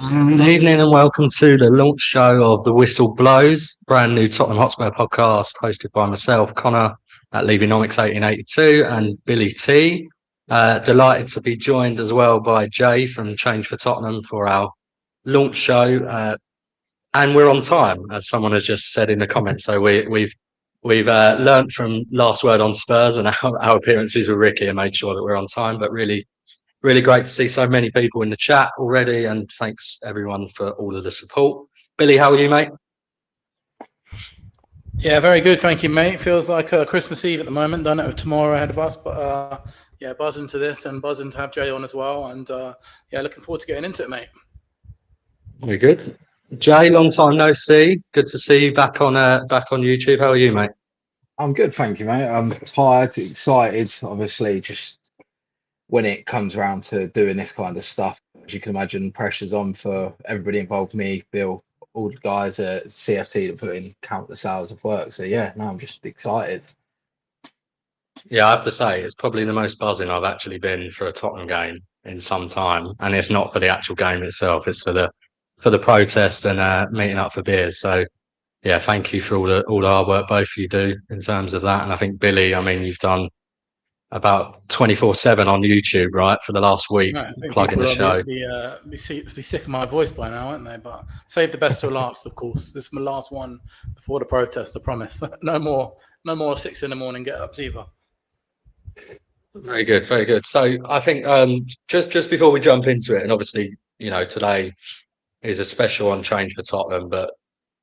Good evening and welcome to the launch show of The Whistle Blows, brand new Tottenham Hotspur podcast hosted by myself, Connor at Levynomics 1882 and Billie T. Delighted to be joined as well by Jay from Change for Tottenham for our launch show. And we're on time, as someone has just said in the comments. So we've learnt from last word on Spurs and our appearances with Ricky and made sure that we're on time, but really great to see so many people in the chat already, and thanks everyone for all of the support. Billy, how are you, mate? Yeah, very good, thank you, mate. Feels like Christmas Eve at the moment. Don't know tomorrow ahead of us, but yeah, buzzing to this and buzzing to have Jay on as well, and yeah, looking forward to getting into it, mate. Very good. Jay, long time no see. Good to see you back on YouTube. How are you, mate? I'm good, thank you, mate. I'm tired, excited, obviously, just when it comes around to doing this kind of stuff. As you can imagine, pressure's on for everybody involved, me, Bill, all the guys at CFT to put in countless hours of work. So yeah, no, I'm just excited. Yeah, I have to say, it's probably the most buzzing I've actually been for a Tottenham game in some time. And it's not for the actual game itself, it's for the protest and meeting up for beers. So yeah, thank you for all the hard work both of you do in terms of that. And I think Billy, I mean, you've done about 24/7 on YouTube, right, for the last week, right, plugging the show. Be sick of my voice by now, aren't they? But save the best till last, of course. This is my last one before the protest, I promise. No more 6 a.m. get ups either. Very good, very good. So I think just before we jump into it, and obviously, today is a special on Change for Tottenham, but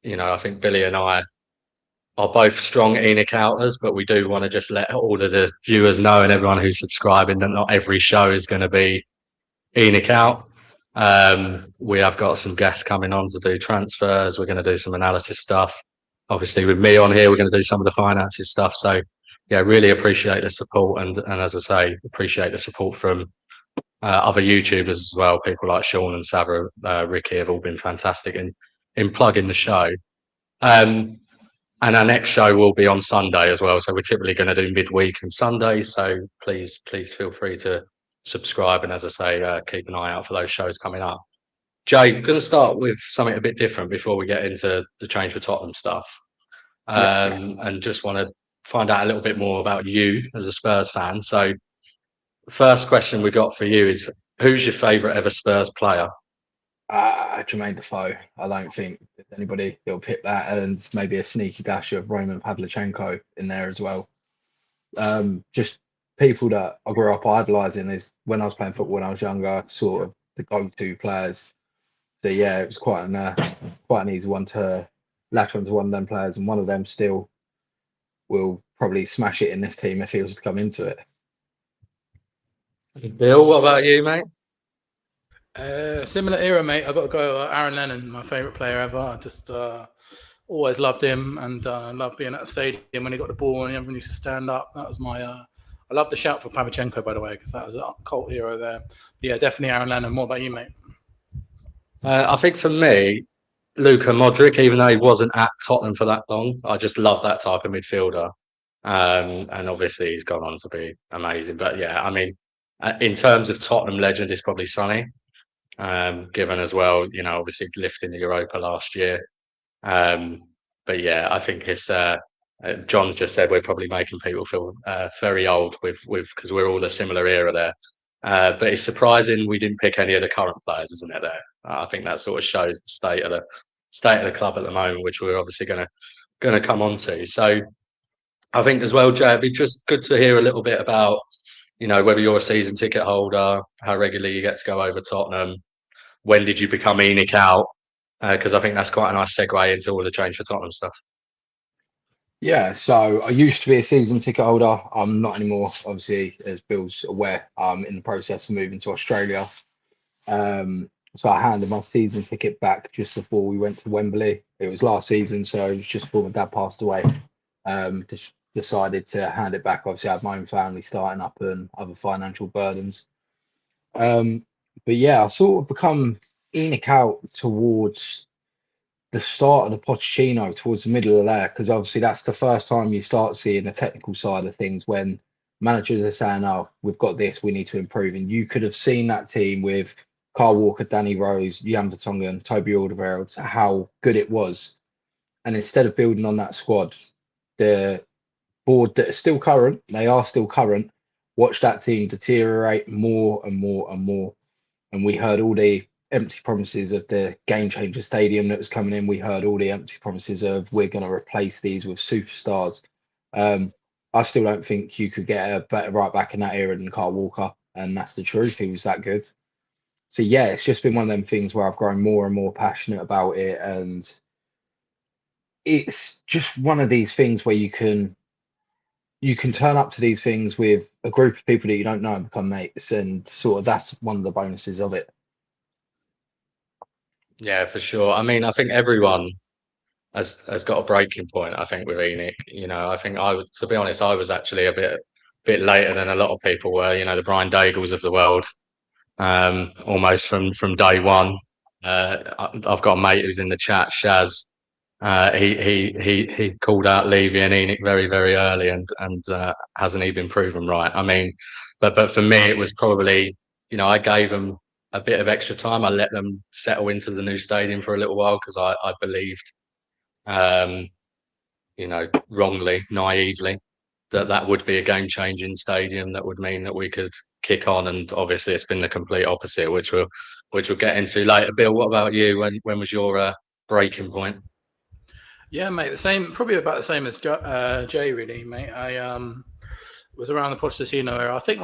I think Billy and I are both strong ENIC outers, but we do want to just let all of the viewers know and everyone who's subscribing that not every show is going to be ENIC out. We have got some guests coming on to do transfers. We're going to do some analysis stuff. Obviously, with me on here, we're going to do some of the finances stuff. So, yeah, really appreciate the support. And as I say, appreciate the support from other YouTubers as well. People like Sean and Sava, Ricky have all been fantastic in plugging the show. And our next show will be on Sunday as well. So we're typically going to do midweek and Sundays. So please feel free to subscribe. And as I say, keep an eye out for those shows coming up. Jay, I'm going to start with something a bit different before we get into the Change for Tottenham stuff. And just want to find out a little bit more about you as a Spurs fan. So first question we got for you is, who's your favourite ever Spurs player? Jermaine Defoe. I don't think there's anybody that'll pick that, and maybe a sneaky dash of Roman Pavlyuchenko in there as well. Just people that I grew up idolising is when I was playing football when I was younger, sort of the go-to players. So yeah, it was quite an easy one to latch onto one of them players, and one of them still will probably smash it in this team if he was to come into it. Bill, what about you, mate? Similar era, mate. I've got to go Aaron Lennon, my favourite player ever. I just always loved him, and loved being at the stadium when he got the ball and everyone used to stand up. That was my I love the shout for Pavlyuchenko, by the way, because that was a cult hero there. But yeah, definitely Aaron Lennon. What about you, mate? I think for me, Luka Modric, even though he wasn't at Tottenham for that long, I just love that type of midfielder. And obviously he's gone on to be amazing. But yeah, I mean, in terms of Tottenham legend, it's probably Sonny. Given as well, obviously lifting the Europa last year. But yeah, I think it's John's just said we're probably making people feel very old with because we're all a similar era there. But it's surprising we didn't pick any of the current players, isn't it? There, I think that sort of shows the state of the club at the moment, which we're obviously going to come on to. So I think as well, Jay, it'd be just good to hear a little bit about whether you're a season ticket holder, how regularly you get to go over Tottenham. When did you become ENIC out? Because I think that's quite a nice segue into all the Change for Tottenham stuff. Yeah, so I used to be a season ticket holder. I'm not anymore, obviously, as Bill's aware. I'm in the process of moving to Australia. So I handed my season ticket back just before we went to Wembley. It was last season, so it was just before my dad passed away. Just decided to hand it back. Obviously, I have my own family starting up and other financial burdens. But yeah, I sort of become ENIC out towards the start of the Pochettino, towards the middle of there, because obviously that's the first time you start seeing the technical side of things when managers are saying, oh, we've got this, we need to improve. And you could have seen that team with Carl Walker, Danny Rose, Jan Vertonghen, Toby Alderweireld, how good it was. And instead of building on that squad, the board that are still current, they are still current, watch that team deteriorate more and more and more. And we heard all the empty promises of the game changer stadium that was coming in. We heard all the empty promises of we're going to replace these with superstars. I still don't think you could get a better right back in that era than Carl Walker. And that's the truth. He was that good. So yeah, it's just been one of them things where I've grown more and more passionate about it. And it's just one of these things where you can turn up to these things with a group of people that you don't know and become mates, and sort of that's one of the bonuses of it. Yeah, for sure. I mean, I think everyone has got a breaking point. I think with ENIC, I think to be honest, I was actually a bit later than a lot of people were. The Brian Daigles of the world, almost from day one. I've got a mate who's in the chat, Shaz. He called out Levy and ENIC very, very early, and hasn't he been proven right? I mean, but for me, it was probably, I gave them a bit of extra time. I let them settle into the new stadium for a little while because I believed, wrongly, naively, that would be a game-changing stadium that would mean that we could kick on. And obviously, it's been the complete opposite, which we'll get into later. Bill, what about you? When was your breaking point? Yeah, mate, probably about the same as Jay, really, mate. I was around the Pochettino era. I think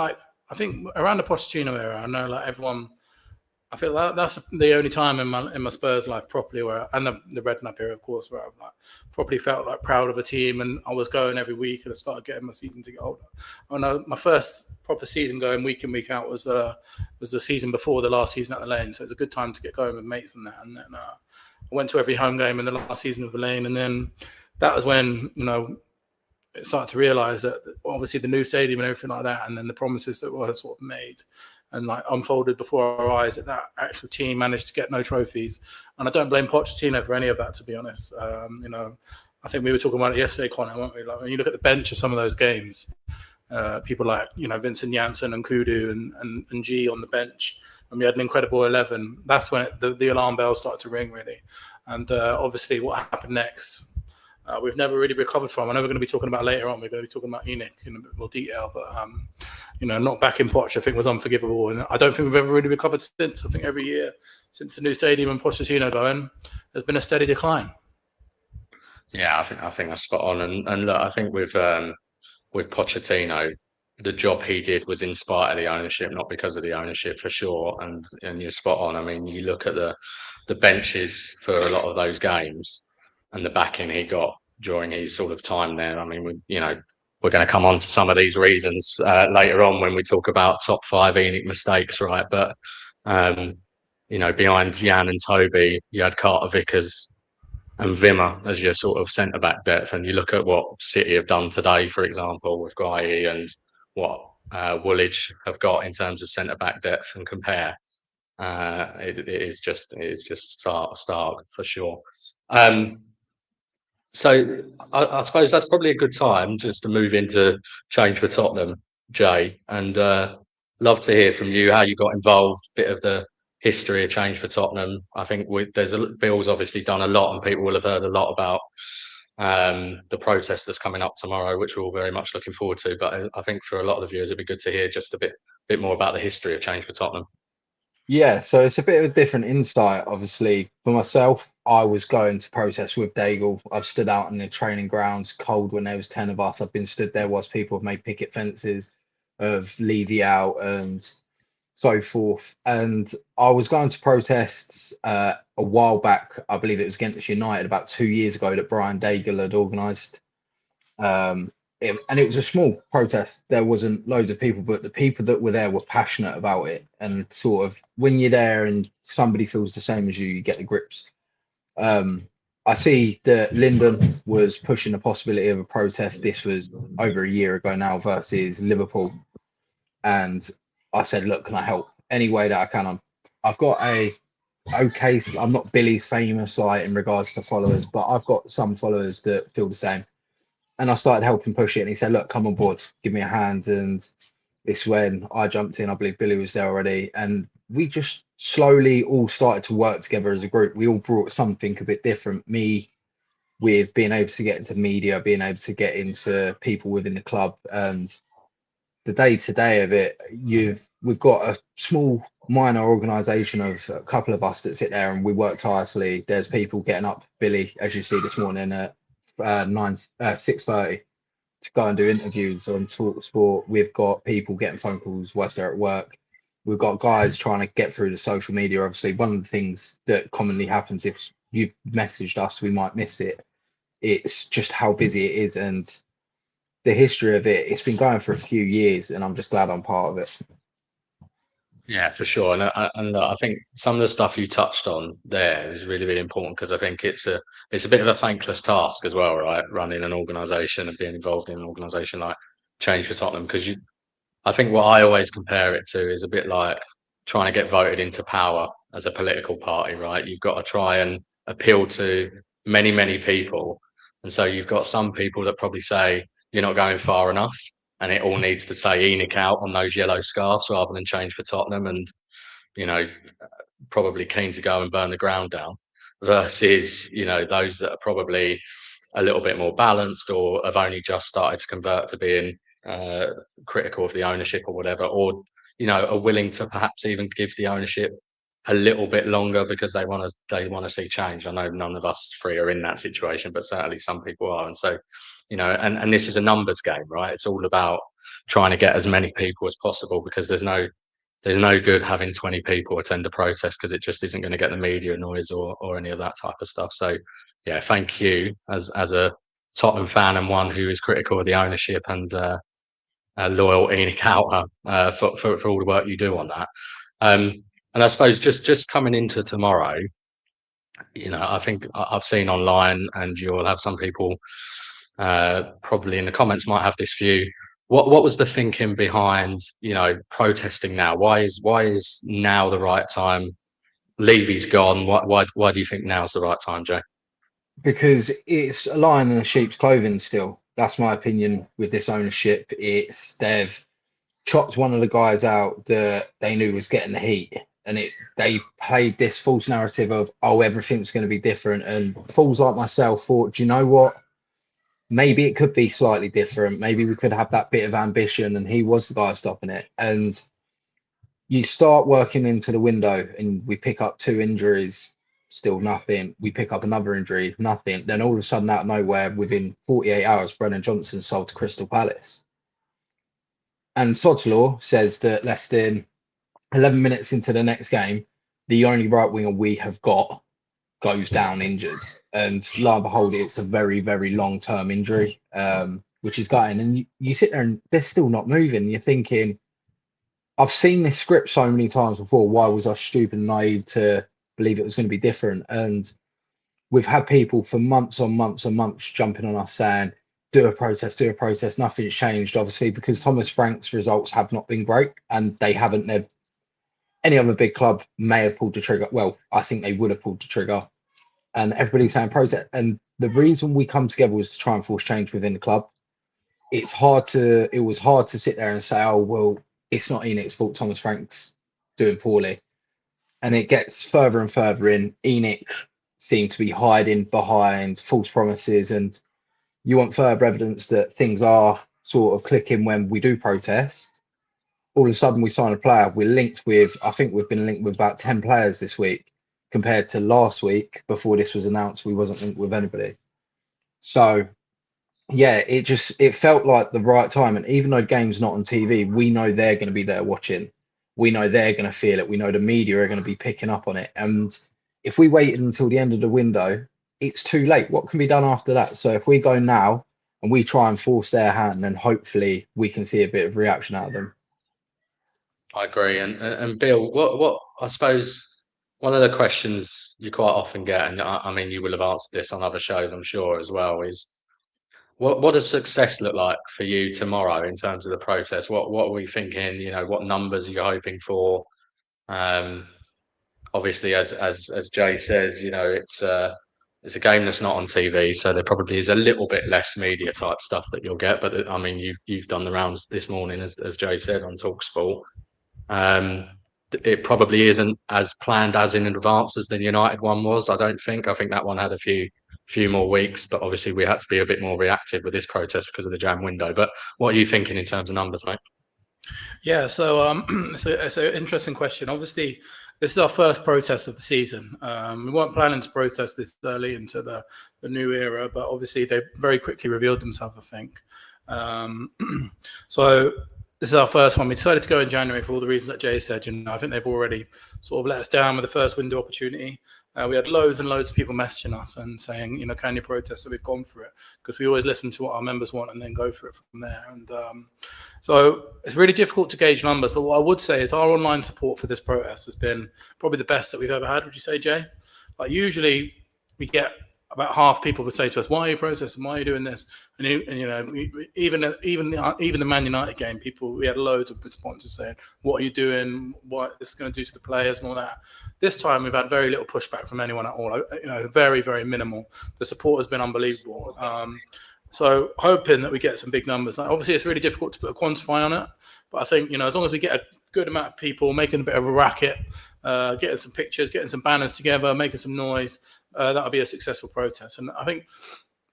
around the Pochettino era, I know like everyone. I feel like that's the only time in my Spurs life properly and the Redknapp era, of course, where I've like properly felt like proud of a team, and I was going every week, and I started getting my season ticket holder. I know my first proper season going week in, week out was the season before the last season at the Lane, so it's a good time to get going with mates and that. And then I went to every home game in the last season of the Lane, and then that was when it started to realise that obviously the new stadium and everything like that, and then the promises that were sort of made and like unfolded before our eyes, that actual team managed to get no trophies. And I don't blame Pochettino for any of that, to be honest. I think we were talking about it yesterday, Connor, weren't we? Like when you look at the bench of some of those games, people like Vincent Janssen and Kudu and G on the bench, and we had an incredible 11. That's when the alarm bells started to ring, really. And obviously, what happened next, we've never really recovered from. I know we're going to be talking about later on. We're going to be talking about ENIC in a bit more detail, but not back in Poch, I think, was unforgivable, and I don't think we've ever really recovered since. I think every year since the new stadium and Pochettino going, there's been a steady decline. Yeah, I think that's spot on. And look, I think with Pochettino, the job he did was in spite of the ownership, not because of the ownership, for sure. And you're spot on. I mean, you look at the benches for a lot of those games and the backing he got during his sort of time there. I mean, we're going to come on to some of these reasons later on when we talk about top 5 ENIC mistakes, right? But behind Jan and Toby, you had Carter Vickers and Vimmer as your sort of centre back depth. And you look at what City have done today, for example, with Guy and what Woolwich have got in terms of centre back depth, and compare. It is just stark for sure. So I suppose that's probably a good time just to move into change for Tottenham, Jay, and love to hear from you how you got involved, bit of the history of change for Tottenham. I think Bill's obviously done a lot, and people will have heard a lot about the protest that's coming up tomorrow, which we're all very much looking forward to. But I think for a lot of the viewers, it'd be good to hear just a bit more about the history of change for Tottenham. Yeah, so it's a bit of a different insight, obviously. For myself, I was going to protest with Daigle. I've stood out in the training grounds, cold when there was 10 of us. I've been stood there whilst people have made picket fences of Levy out and so forth. And I was going to protests a while back. I believe it was against United about 2 years ago that Brian Daigle had organised. And it was a small protest. There wasn't loads of people, but the people that were there were passionate about it. And sort of when you're there and somebody feels the same as you get the grips. I see that Lyndon was pushing the possibility of a protest. This was over a year ago now versus Liverpool. And I said, look, can I help any way that I can? I've got I'm not Billie's famous in regards to followers, but I've got some followers that feel the same. And I started helping push it, and he said, look, come on board, give me a hand. And It's when I jumped in. I believe Billie was there already, and we just slowly all started to work together as a group. We all brought something a bit different. Me with being able to get into media, being able to get into people within the club, and the day to day of it. We've got a small minor organisation of a couple of us that sit there and we work tirelessly. There's people getting up, Billie, as you see this morning at 6:30 to go and do interviews on Talk Sport. We've got people getting phone calls whilst they're at work. We've got guys trying to get through the social media. Obviously, one of the things that commonly happens if you've messaged us, we might miss it. It's just how busy it is, and the history of it. It's been going for a few years, and I'm just glad I'm part of it. Yeah, for sure. And I think some of the stuff you touched on there is really, really important because I think it's a bit of a thankless task as well, right? Running an organisation and being involved in an organisation like Change for Tottenham, because I think what I always compare it to is a bit like trying to get voted into power as a political party, right? You've got to try and appeal to many, many people, and so you've got some people that probably say you're not going far enough, and it all needs to say ENIC out on those yellow scarves rather than Change for Tottenham, and you know, probably keen to go and burn the ground down, versus those that are probably a little bit more balanced or have only just started to convert to being critical of the ownership or whatever, or are willing to perhaps even give the ownership a little bit longer because they want to see change. I know none of us three are in that situation, but certainly some people are, and so and this is a numbers game, right? It's all about trying to get as many people as possible because there's no good having 20 people attend a protest because it just isn't going to get the media noise or any of that type of stuff. So yeah, thank you as a Tottenham fan and one who is critical of the ownership and a loyal ENIC outer for all the work you do on that. And I suppose just coming into tomorrow, I think I've seen online, and you'll have some people probably in the comments might have this view. What was the thinking behind protesting now? Why is now the right time? Levy's gone. Why do you think now's the right time, Jay? Because it's a lion in a sheep's clothing still. That's my opinion with this ownership. They've chopped one of the guys out that they knew was getting the heat, and they played this false narrative of, oh, everything's going to be different, and fools like myself thought, do you know what, maybe it could be slightly different, maybe we could have that bit of ambition, and he was the guy stopping it. And you start working into the window and we pick up 2 injuries, still nothing. We pick up another injury, nothing. Then all of a sudden, out of nowhere, within 48 hours, Brennan Johnson sold to Crystal Palace. And Sod's Law says that less than 11 minutes into the next game, the only right winger we have got goes down injured. And lo and behold, it's a very, very long-term injury, which is gutting. And you sit there and they're still not moving. You're thinking, I've seen this script so many times before. Why was I stupid and naive to believe it was going to be different? And we've had people for months on months and months jumping on us saying, do a protest, do a protest. Nothing's changed, obviously, because Thomas Frank's results have not been great, and they haven't. Any other big club may have pulled the trigger. Well, I think they would have pulled the trigger. And everybody's saying protest. And the reason we come together was to try and force change within the club. It was hard to sit there and say, oh, well, it's not ENIC's fault, Thomas Frank's doing poorly. And it gets further and further in. ENIC seem to be hiding behind false promises, and you want further evidence that things are sort of clicking when we do protest. All of a sudden we sign a player. I think we've been linked with about 10 players this week, compared to last week before this was announced, we wasn't linked with anybody. So yeah, it felt like the right time. And even though game's not on TV, we know they're going to be there watching. We know they're going to feel it. We know the media are going to be picking up on it. And if we waited until the end of the window, it's too late. What can be done after that? So if we go now and we try and force their hand, then hopefully we can see a bit of reaction out of them. I agree. And Bill, what I suppose one of the questions you quite often get, and I mean you will have answered this on other shows, I'm sure as well, is what does success look like for you tomorrow in terms of the protest? What are we thinking? What numbers are you hoping for? Obviously, as Jay says, it's it's a game that's not on TV, so there probably is a little bit less media type stuff that you'll get. But I mean, you've done the rounds this morning, as Joe said, on TalkSport. It probably isn't as planned as in advance as the United one was. I don't think. I think that one had a few more weeks, but obviously we had to be a bit more reactive with this protest because of the jam window. But what are you thinking in terms of numbers, mate? Yeah, so it's an interesting question. Obviously, this is our first protest of the season. We weren't planning to protest this early into the new era, but obviously they very quickly revealed themselves, I think. So this is our first one. We decided to go in January for all the reasons that Jay said. I think they've already sort of let us down with the first window opportunity. We had loads and loads of people messaging us and saying, can you protest? So we've gone for it because we always listen to what our members want and then go for it from there. And so it's really difficult to gauge numbers. But what I would say is our online support for this protest has been probably the best that we've ever had. Would you say, Jay? Like usually we get about half people would say to us, "Why are you protesting? Why are you doing this?" And even the Man United game, we had loads of responses saying, "What are you doing? What this is going to do to the players and all that." This time we've had very little pushback from anyone at all. Very, very minimal. The support has been unbelievable. So hoping that we get some big numbers. Obviously, it's really difficult to put a quantify on it, but I think as long as we get a good amount of people making a bit of a racket, getting some pictures, getting some banners together, making some noise, that'll be a successful protest. And I think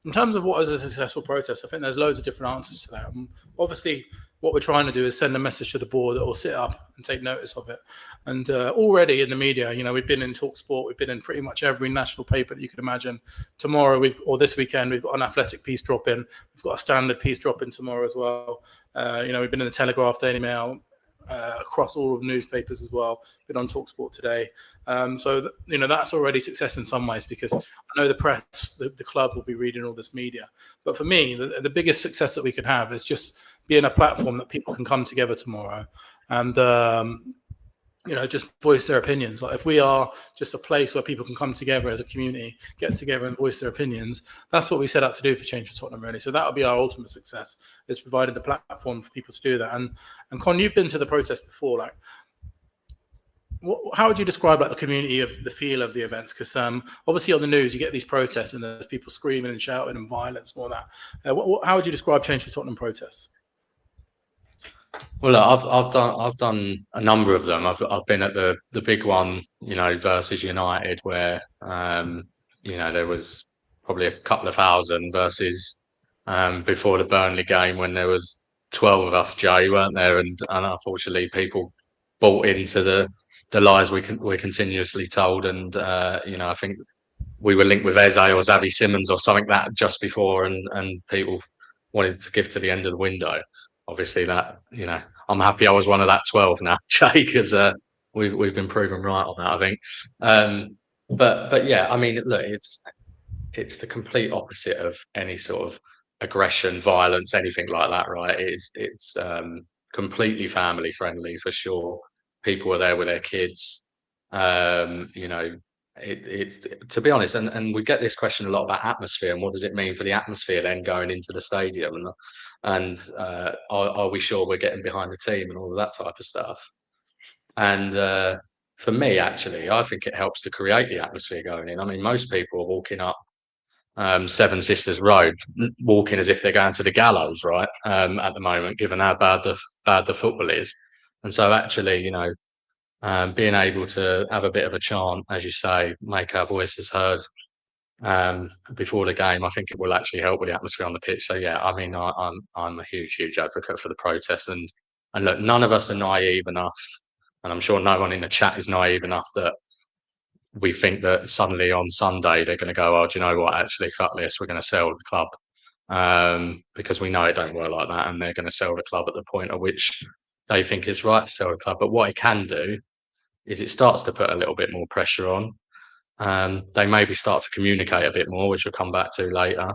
in terms of what is a successful protest, I think there's loads of different answers to that. Obviously, what we're trying to do is send a message to the board that will sit up and take notice of it. And already in the media, we've been in TalkSport, we've been in pretty much every national paper that you could imagine. Tomorrow, or this weekend, we've got an athletic piece drop in. We've got a standard piece drop in tomorrow as well. We've been in the Telegraph, Daily Mail, across all of the newspapers as well. Been on TalkSport today. So that's already success in some ways because I know the press, the club will be reading all this media. But for me, the biggest success that we can have is just being a platform that people can come together tomorrow and just voice their opinions. Like if we are just a place where people can come together as a community, get together and voice their opinions, that's what we set out to do for Change for Tottenham, really. So that will be our ultimate success, is providing the platform for people to do that. And Con, you've been to the protest before. How would you describe the community of the feel of the events? Because obviously on the news you get these protests and there's people screaming and shouting and violence and all that. How would you describe Change for Tottenham protests? Well, look, I've done a number of them. I've been at the big one, versus United, where there was probably a couple of thousand versus before the Burnley game when there was 12 of us, Jay, weren't there? And unfortunately, people bought into the lies we're continuously told. And I think we were linked with Eze or Xavi Simons or something that just before, and people wanted to give to the end of the window. Obviously, that I'm happy I was one of that 12 now, Jay, because we've been proven right on that, I think. But yeah, I mean, look, it's the complete opposite of any sort of aggression, violence, anything like that, right? It's completely family friendly for sure. People are there with their kids. It's to be honest, and we get this question a lot about atmosphere and what does it mean for the atmosphere then going into the stadium, and are we sure we're getting behind the team and all of that type of stuff. And for me, actually, I think it helps to create the atmosphere going in. I mean, most people are walking up Seven Sisters Road, walking as if they're going to the gallows, right? At the moment, given how bad the football is. And so actually, being able to have a bit of a chant, as you say, make our voices heard before the game, I think it will actually help with the atmosphere on the pitch. So yeah, I mean, I'm a huge advocate for the protest, and look, none of us are naive enough, and I'm sure no one in the chat is naive enough that we think that suddenly on Sunday they're going to go, "Oh, do you know what? Actually, fuck this, we're going to sell the club," because we know it don't work like that, and they're going to sell the club at the point at which they think it's right to sell the club. But what it can do is it starts to put a little bit more pressure on. They maybe start to communicate a bit more, which we'll come back to later.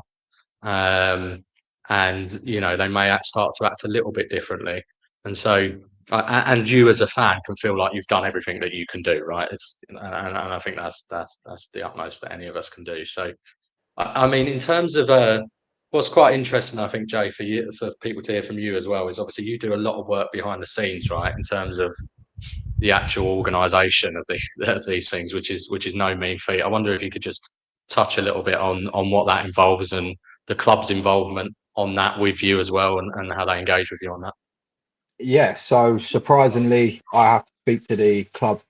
And they may start to act a little bit differently. And so, and you as a fan can feel like you've done everything that you can do, right? And I think that's the utmost that any of us can do. So, I mean, in terms of what's quite interesting, I think, Jay, for people to hear from you as well, is obviously you do a lot of work behind the scenes, right? In terms of the actual organisation of these things, which is no mean feat. I wonder if you could just touch a little bit on what that involves and the club's involvement on that with you as well, and how they engage with you on that. Yeah, so surprisingly, I have to speak to the club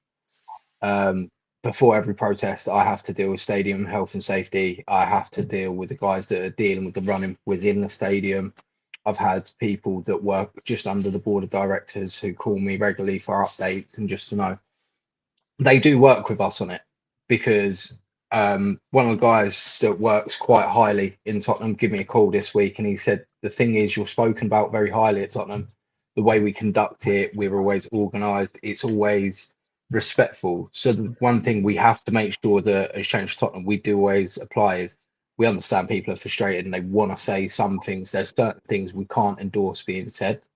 before every protest. I have to deal with stadium health and safety. I have to deal with the guys that are dealing with the running within the stadium. I've had people that work just under the board of directors who call me regularly for updates, and just to know they do work with us on it, because one of the guys that works quite highly in Tottenham gave me a call this week, and he said, the thing is, you're spoken about very highly at Tottenham. The way we conduct it, we're always organised. It's always respectful. So the one thing we have to make sure that as Change for Tottenham, we do always apply is, we understand people are frustrated and they want to say some things. There's certain things we can't endorse being said.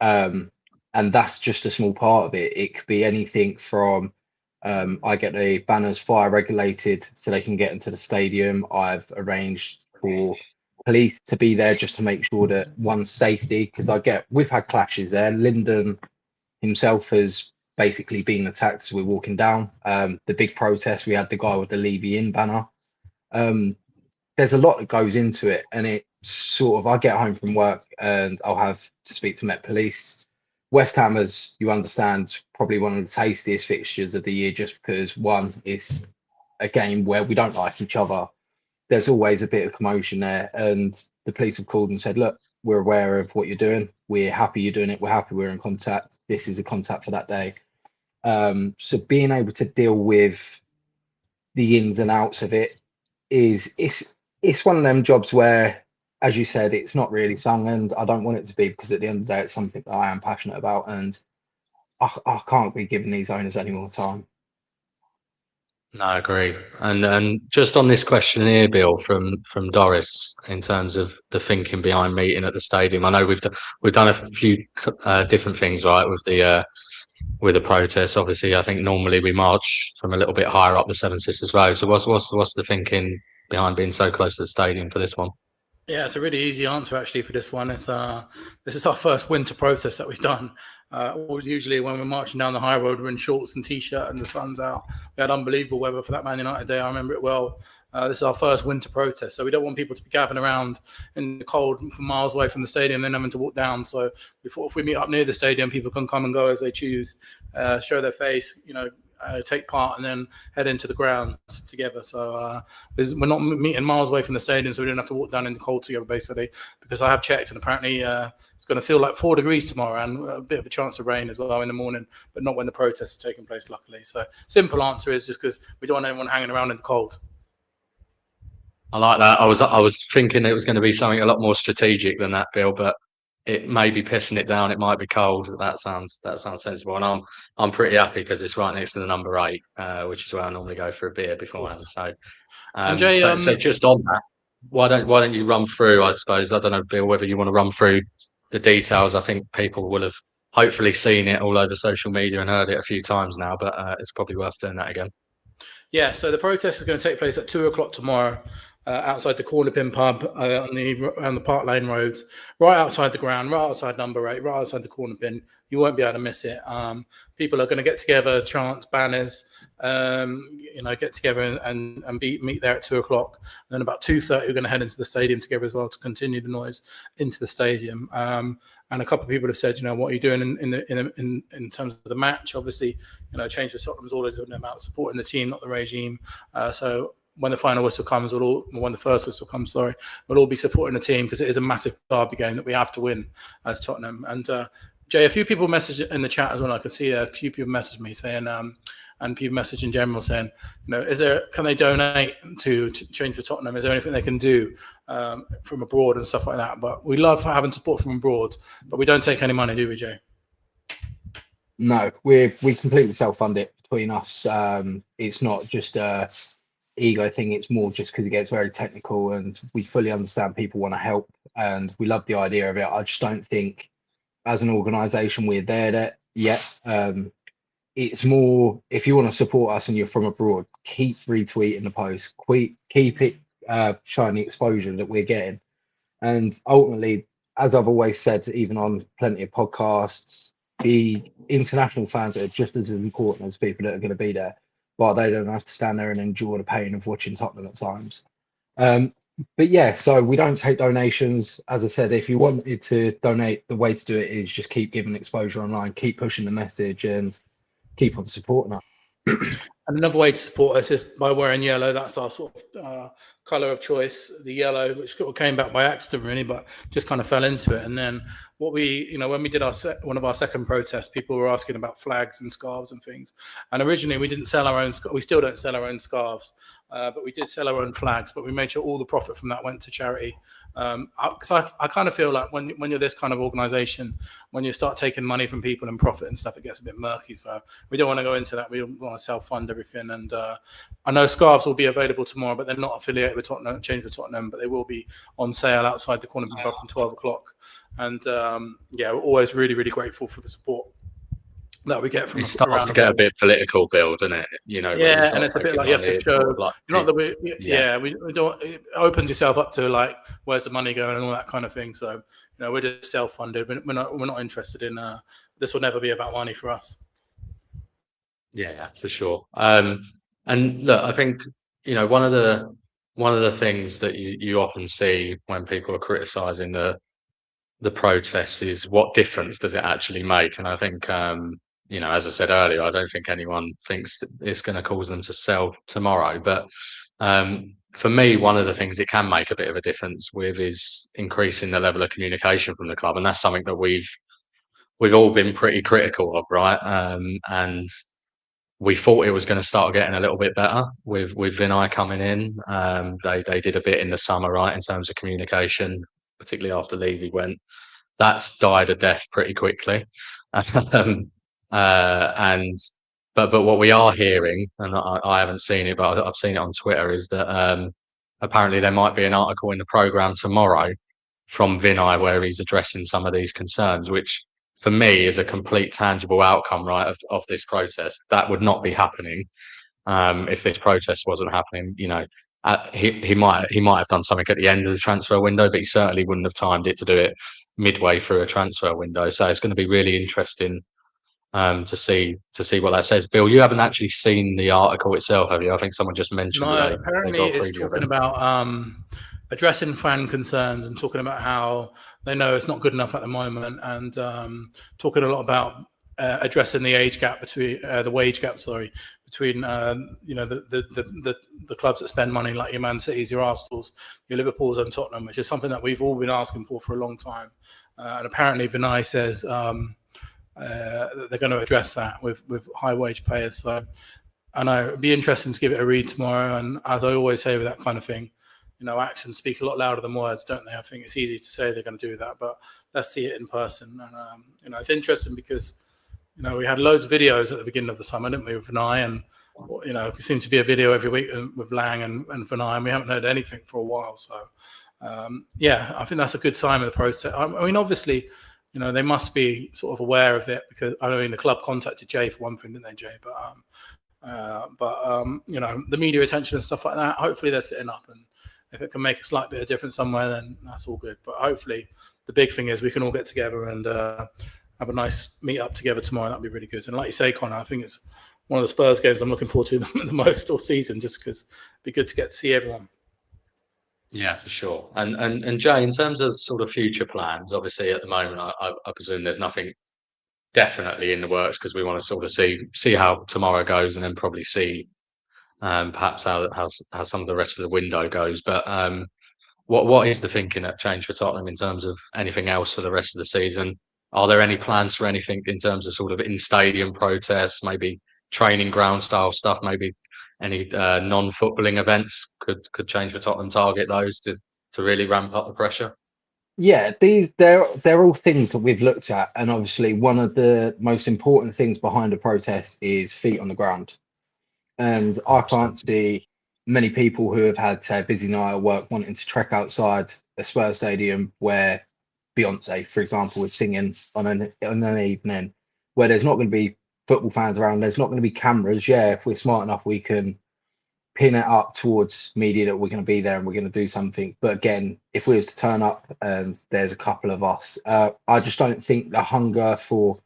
And that's just a small part of it. It could be anything from, I get the banners fire regulated so they can get into the stadium. I've arranged for police to be there just to make sure that one's safety, because we've had clashes there. Lyndon himself has basically been attacked as we're walking down. The big protest, we had the guy with the Levy in banner. There's a lot that goes into it, and it's sort of, I get home from work and I'll have to speak to Met Police. West Ham, as you understand, probably one of the tastiest fixtures of the year, just because one, it's a game where we don't like each other. There's always a bit of commotion there, and the police have called and said, look, we're aware of what you're doing. We're happy you're doing it. We're happy we're in contact. This is a contact for that day. So being able to deal with the ins and outs of it it's one of them jobs where, as you said, it's not really sung, and I don't want it to be, because at the end of the day, it's something that I am passionate about, and I can't be giving these owners any more time. No, I agree. And just on this question here, Bill, from Doris, in terms of the thinking behind meeting at the stadium, I know we've done a few different things, right, with the protests. Obviously, I think normally we march from a little bit higher up the Seven Sisters Road. So what's the thinking behind being so close to the stadium for this one? Yeah, it's a really easy answer actually for this one. It's this is our first winter protest that we've done. Usually when we're marching down the high road, we're in shorts and t-shirt and the sun's out. We had unbelievable weather for that Man United day. I remember it well. This is our first winter protest, so we don't want people to be gathering around in the cold from miles away from the stadium, then having to walk down. So we thought if we meet up near the stadium, people can come and go as they choose, show their face, take part, and then head into the grounds together. So we're not meeting miles away from the stadium, so we don't have to walk down in the cold together, basically, because I have checked, and apparently it's going to feel like 4 degrees tomorrow, and a bit of a chance of rain as well in the morning, but not when the protest is taking place, luckily. So simple answer is just because we don't want anyone hanging around in the cold. I like that. I was thinking it was going to be something a lot more strategic than that, Bill, but it may be pissing it down. It might be cold. That sounds sensible, and I'm pretty happy because it's right next to the number 8, which is where I normally go for a beer beforehand. So, Jay, so just on that, why don't you run through? I suppose, I don't know, Bill, whether you want to run through the details. I think people will have hopefully seen it all over social media and heard it a few times now, but it's probably worth doing that again. Yeah, so the protest is going to take place at 2:00 tomorrow. Outside the Corner Pin pub on the Park Lane roads, right outside the ground, right outside number 8, right outside the Corner Pin. You won't be able to miss it. People are going to get together, chant banners, get together and meet there at 2:00. And then about 2:30, we're going to head into the stadium together as well to continue the noise into the stadium. And a couple of people have said, what are you doing in terms of the match? Obviously, Change for Tottenham is always about supporting the team, not the regime. So when the final whistle comes, when the first whistle comes, we'll all be supporting the team, because it is a massive derby game that we have to win as Tottenham. And Jay, a few people messaged in the chat as well. I can see a few people message me saying, and people message in general saying, can they donate to Change for Tottenham? Is there anything they can do from abroad and stuff like that? But we love having support from abroad, but we don't take any money, do we, Jay? No, we completely self-fund it between us. It's not just ego thing, it's more just because it gets very technical, and we fully understand people want to help, and we love the idea of it. I just don't think as an organization we're there yet. It's more, if you want to support us and you're from abroad, keep retweeting the post, keep it showing the exposure that we're getting. And ultimately, as I've always said, even on plenty of podcasts, the international fans are just as important as people that are going to be there. but they don't have to stand there and endure the pain of watching Tottenham at times. But yeah, so we don't take donations. As I said, if you wanted to donate, the way to do it is just keep giving exposure online, keep pushing the message, and keep on supporting us. And another way to support us is by wearing yellow. That's our sort of colour of choice, the yellow, which sort of came back by accident, really, but just kind of fell into it. And then what we, when we did one of our second protests, people were asking about flags and scarves and things. And originally we didn't sell our own, we still don't sell our own scarves, but we did sell our own flags, but we made sure all the profit from that went to charity. Because I kind of feel like when you're this kind of organisation, when you start taking money from people and profit and stuff, it gets a bit murky. So we don't want to go into that. We want to self-fund everything. And I know scarves will be available tomorrow, but they're not affiliated with Tottenham, Change for Tottenham, but they will be on sale outside the corner pub from 12 o'clock. And yeah, we're always really, really grateful for the support that we get from. It starts to get a bit political, Bill, doesn't it? Yeah, and it's a bit like you have to show. Sort of like, not that we, we don't. It opens yourself up to like, where's the money going and all that kind of thing. So we're just self-funded. We're not interested in. This will never be about money for us. Yeah, for sure. And look, I think one of the things that you often see when people are criticising the protests is what difference does it actually make? And I think as I said earlier, I don't think anyone thinks that it's going to cause them to sell tomorrow. But for me, one of the things it can make a bit of a difference with is increasing the level of communication from the club, and that's something that we've all been pretty critical of, right? And we thought it was going to start getting a little bit better with ENIC coming in. They did a bit in the summer, right, in terms of communication, particularly after Levy went. That's died a death pretty quickly. But what we are hearing, and I haven't seen it, but I've seen it on Twitter, is that apparently there might be an article in the programme tomorrow from Vinay where he's addressing some of these concerns, which for me is a complete tangible outcome, right, of this protest. That would not be happening if this protest wasn't happening. He might have done something at the end of the transfer window, but he certainly wouldn't have timed it to do it midway through a transfer window. So it's going to be really interesting to see what that says. Bill, you haven't actually seen the article itself, have you? I think someone just mentioned. No, apparently it's talking about addressing fan concerns and talking about how they know it's not good enough at the moment, and talking a lot about addressing the age gap between the wage gap, between the clubs that spend money, like your Man Cities, your Arsenals, your Liverpools, and Tottenham, which is something that we've all been asking for a long time. And apparently, Vinay says that they're going to address that with high wage payers. So I know it'd be interesting to give it a read tomorrow. And as I always say with that kind of thing, actions speak a lot louder than words, don't they? I think it's easy to say they're going to do that, but let's see it in person. And it's interesting because we had loads of videos at the beginning of the summer, didn't we, with Vinay, and it seemed to be a video every week with Lang and Vinay, and we haven't heard anything for a while. So I think that's a good sign of the protest. I mean, obviously, they must be sort of aware of it, because the club contacted Jay for one thing, didn't they, Jay? But the media attention and stuff like that, hopefully they're sitting up, and if it can make a slight bit of difference somewhere, then that's all good. But hopefully the big thing is we can all get together and have a nice meet up together tomorrow. That'd be really good. And like you say, Connor, I think it's one of the Spurs games I'm looking forward to the most all season, just because it'd be good to get to see everyone. Yeah, for sure. And Jay, in terms of sort of future plans, obviously at the moment, I presume there's nothing definitely in the works, because we want to sort of see how tomorrow goes, and then probably see perhaps how some of the rest of the window goes. But what is the thinking at Change for Tottenham in terms of anything else for the rest of the season? Are there any plans for anything in terms of sort of in-stadium protests, maybe training ground style stuff, maybe any non-footballing events? Could Change for Tottenham target those to really ramp up the pressure? Yeah, they're all things that we've looked at, and obviously one of the most important things behind a protest is feet on the ground. And I can't see many people who have had, say, a busy night at work wanting to trek outside a Spurs stadium where Beyonce, for example, is singing on an evening where there's not going to be football fans around. There's not going to be cameras. Yeah, if we're smart enough, we can pin it up towards media that we're going to be there and we're going to do something. But again, if we was to turn up and there's a couple of us, I just don't think the hunger for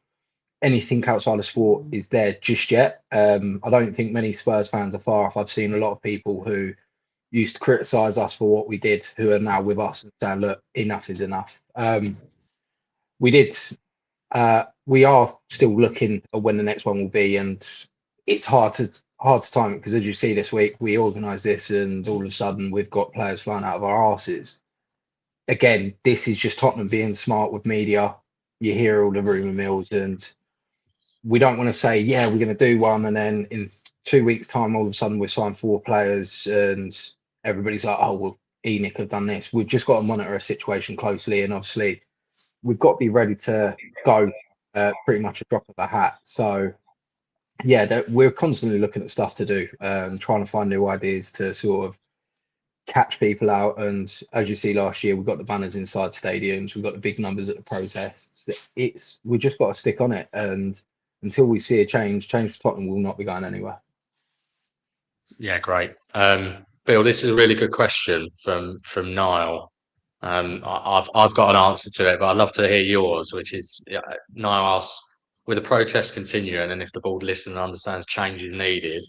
anything outside of sport is there just yet. I don't think many Spurs fans are far off. I've seen a lot of people who used to criticise us for what we did, who are now with us and saying, "Look, enough is enough." We did. We are still looking at when the next one will be, and it's hard to time it because, as you see this week, we organised this, and all of a sudden we've got players flying out of our arses. Again, this is just Tottenham being smart with media. You hear all the rumour mills, and we don't want to say, yeah, we're going to do one, and then in 2 weeks' time, all of a sudden we're signed 4 players, and everybody's like, oh, well, ENIC have done this. We've just got to monitor a situation closely, and obviously we've got to be ready to go pretty much a drop of a hat. So, yeah, we're constantly looking at stuff to do, trying to find new ideas to sort of catch people out. And as you see last year, we've got the banners inside stadiums, we've got the big numbers at the protests. We just got to stick on it, and until we see a change for Tottenham will not be going anywhere. Yeah, great. Bill, this is a really good question from Niall. I've got an answer to it, but I'd love to hear yours, which is, Niall asks, with the protests continuing, and if the board listens and understands change is needed,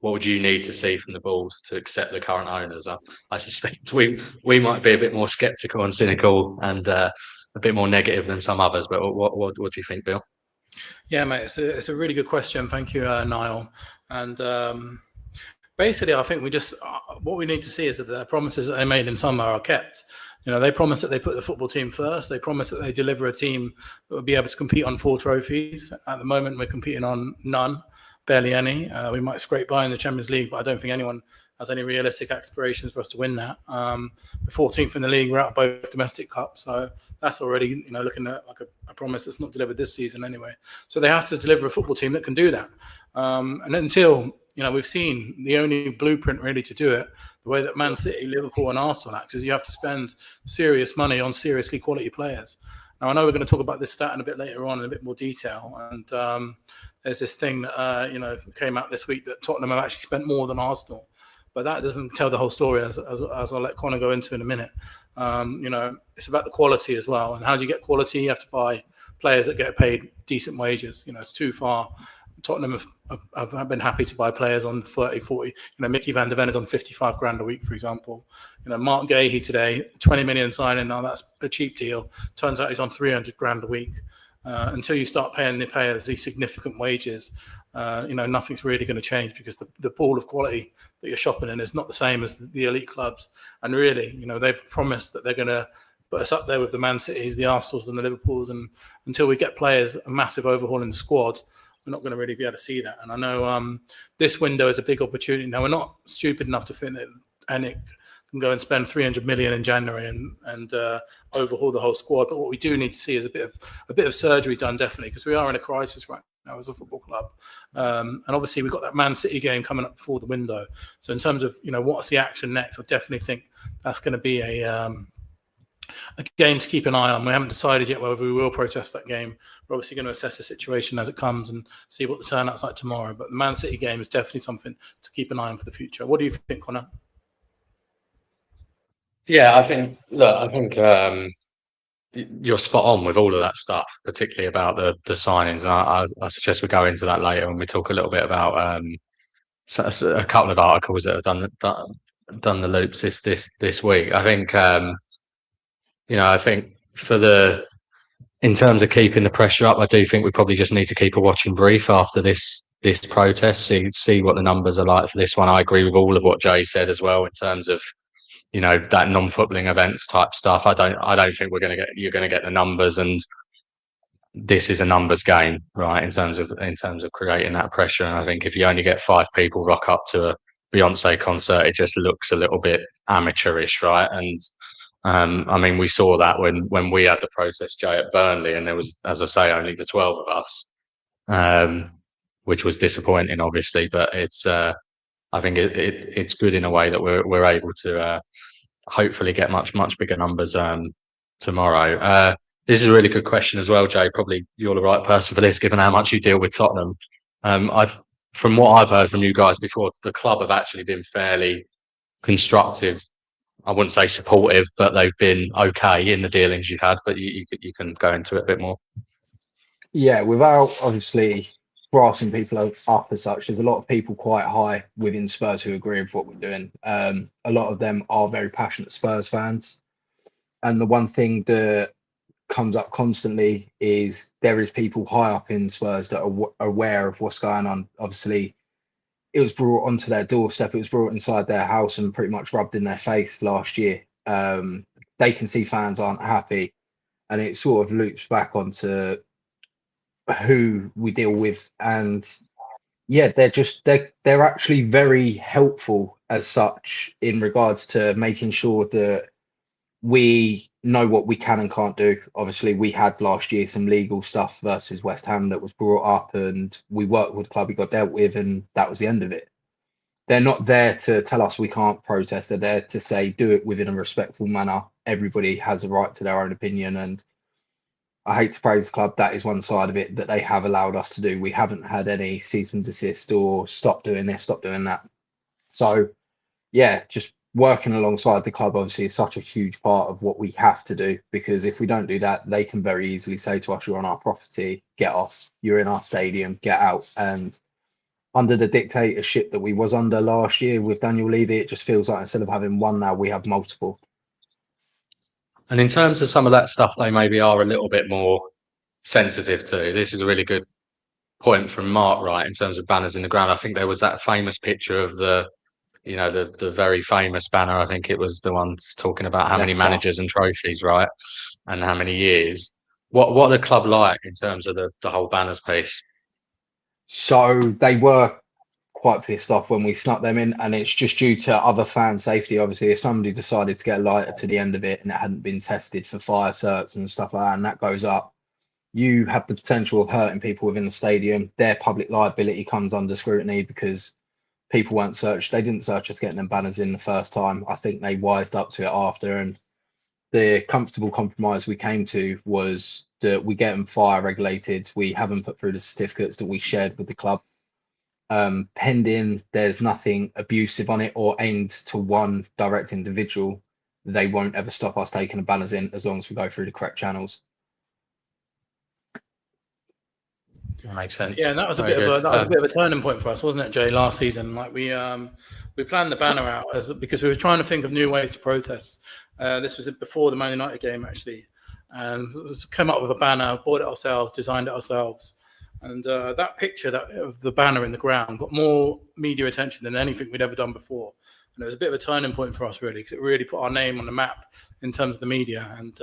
what would you need to see from the board to accept the current owners? I suspect we might be a bit more sceptical and cynical and a bit more negative than some others, but what do you think, Bill? Yeah, mate, it's a really good question. Thank you, Niall. And basically, I think what we need to see is that the promises that they made in summer are kept. They promised that they put the football team first. They promised that they deliver a team that would be able to compete on 4 trophies. At the moment, we're competing on none. Barely any. We might scrape by in the Champions League, but I don't think anyone has any realistic aspirations for us to win that. We're 14th in the league. We're out of both domestic cups, so that's already looking at like a promise that's not delivered this season anyway. So they have to deliver a football team that can do that. And until we've seen the only blueprint really to do it, the way that Man City, Liverpool, and Arsenal act, is you have to spend serious money on seriously quality players. Now, I know we're going to talk about this stat in a bit later on in a bit more detail, and there's this thing that came out this week that Tottenham have actually spent more than Arsenal, but that doesn't tell the whole story, as I'll let Connor go into in a minute. It's about the quality as well, and how do you get quality? You have to buy players that get paid decent wages. It's too far. Tottenham have been happy to buy players on 30, 40. Mickey van der Ven is on 55 grand a week, for example. Mark Gahey today, 20 million signing. Now that's a cheap deal. Turns out he's on 300 grand a week. Until you start paying the players these significant wages, nothing's really going to change, because the pool of quality that you're shopping in is not the same as the elite clubs. And really, they've promised that they're going to put us up there with the Man Cities, the Arsenals, and the Liverpools. And until we get players, a massive overhaul in the squad, we're not going to really be able to see that. And I know this window is a big opportunity. Now, we're not stupid enough to think that ENIC can go and spend 300 million in January and overhaul the whole squad. But what we do need to see is a bit of surgery done, definitely, because we are in a crisis right now as a football club. And obviously, we've got that Man City game coming up before the window. So in terms of what's the action next, I definitely think that's going to be a game to keep an eye on. We haven't decided yet whether we will protest that game. We're obviously going to assess the situation as it comes and see what the turnout's like tomorrow. But the Man City game is definitely something to keep an eye on for the future. What do you think, Connor? Yeah, I think you're spot on with all of that stuff, particularly about the signings. And I suggest we go into that later when we talk a little bit about a couple of articles that have done the loops this week. I think I think in terms of keeping the pressure up, I do think we probably just need to keep a watching brief after this protest, see what the numbers are like for this one. I agree with all of what Jay said as well in terms of that non-footballing events type stuff. I don't think you're going to get the numbers, and this is a numbers game, right? In terms of creating that pressure. And I think if you only get 5 people rock up to a Beyonce concert, it just looks a little bit amateurish, right? And I mean, we saw that when we had the protest, Jay, at Burnley, and there was, as I say, only the 12 of us, which was disappointing, obviously. But it's I think it's good in a way that we're able to hopefully get much bigger numbers tomorrow. This is a really good question as well, Jay. Probably you're the right person for this, given how much you deal with Tottenham. From what I've heard from you guys before, the club have actually been fairly constructive. I wouldn't say supportive, but they've been okay in the dealings you've had. But you can go into it a bit more. Yeah, without obviously grassing people up as such, there's a lot of people quite high within Spurs who agree with what we're doing. A lot of them are very passionate Spurs fans. And the one thing that comes up constantly is there is people high up in Spurs that are aware of what's going on. Obviously, it was brought onto their doorstep, it was brought inside their house and pretty much rubbed in their face last year. They can see fans aren't happy, and it sort of loops back onto who we deal with. And yeah, they're actually very helpful as such in regards to making sure that we know what we can and can't do. Obviously, we had last year some legal stuff versus West Ham that was brought up, and we worked with the club, we got dealt with, and that was the end of it. They're not there to tell us we can't protest. They're there to say do it within a respectful manner. Everybody has a right to their own opinion, and I hate to praise the club. That is one side of it that they have allowed us to do. We haven't had any cease and desist or stop doing this, stop doing that. So yeah, just working alongside the club obviously is such a huge part of what we have to do, because if we don't do that, they can very easily say to us, you're on our property, get off, you're in our stadium, get out. And under the dictatorship that we was under last year with Daniel Levy, it just feels like instead of having one now, we have multiple. And in terms of some of that stuff, they maybe are a little bit more sensitive to. This is a really good point from Mark, right, in terms of banners in the ground. I think there was that famous picture of the very famous banner. I think it was the ones talking about how many managers and trophies, right, and how many years. What the club like in terms of the whole banners piece? So they were quite pissed off when we snuck them in, and it's just due to other fan safety. Obviously, if somebody decided to get a lighter to the end of it and it hadn't been tested for fire certs and stuff like that, and that goes up, you have the potential of hurting people within the stadium. Their public liability comes under scrutiny because people weren't searched. They didn't search us getting them banners in the first time. I think they wised up to it after, and the comfortable compromise we came to was that we get them fire regulated. We haven't put through the certificates that we shared with the club. Pending there's nothing abusive on it or aimed to one direct individual, they won't ever stop us taking the banners in as long as we go through the correct channels. That makes sense. Yeah, that was a bit of a turning point for us, wasn't it, Jay? Last season, like we planned the banner out because we were trying to think of new ways to protest. This was before the Man United game, actually, and came up with a banner, bought it ourselves, designed it ourselves, and that picture of the banner in the ground got more media attention than anything we'd ever done before. And it was a bit of a turning point for us, really, because it really put our name on the map in terms of the media. And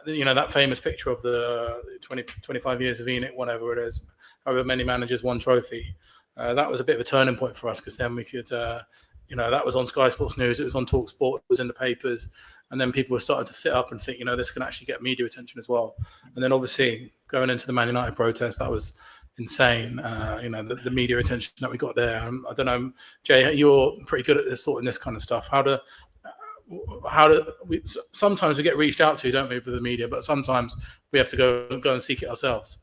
that famous picture of the 25 years of ENIC, whatever it is, however many managers, one trophy, that was a bit of a turning point for us, because then we could, that was on Sky Sports News, it was on Talk Sport, it was in the papers, and then people were starting to sit up and think, this can actually get media attention as well. And then obviously going into the Man United protest, that was insane. The media attention that we got there. I don't know, Jay, you're pretty good at this sorting this kind of stuff. How do we sometimes we get reached out to, don't we, for the media, but sometimes we have to go and seek it ourselves.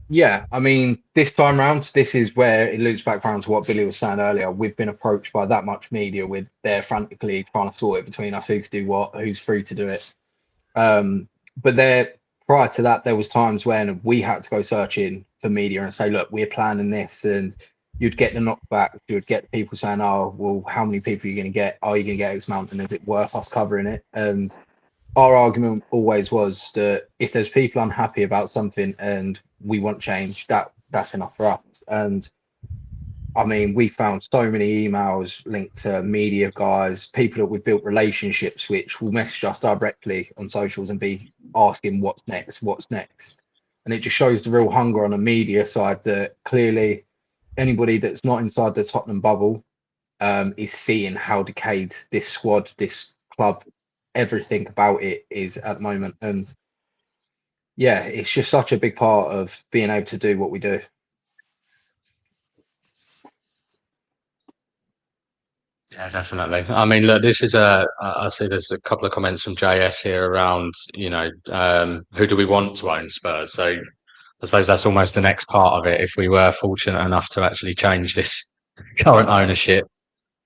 Yeah, I mean, this time round, this is where it loops back around to what Billie was saying earlier. We've been approached by that much media with they're frantically trying to sort it between us, who could do what, who's free to do it. But prior to that, there was times when we had to go searching for media and say, look, we're planning this, and you'd get the knockback, you'd get people saying, oh, well, how many people are you going to get? Are you going to get X amount, and is it worth us covering it? And our argument always was that if there's people unhappy about something and we want change, that's enough for us. And I mean, we found so many emails linked to media guys, people that we've built relationships which will message us directly on socials and be asking what's next. And it just shows the real hunger on the media side that clearly anybody that's not inside the Tottenham bubble is seeing how decayed this squad, this club, everything about it is at the moment. And yeah, it's just such a big part of being able to do what we do. Yeah, definitely. I mean, look, this is I see there's a couple of comments from JS here around, who do we want to own Spurs? So I suppose that's almost the next part of it. If we were fortunate enough to actually change this current ownership,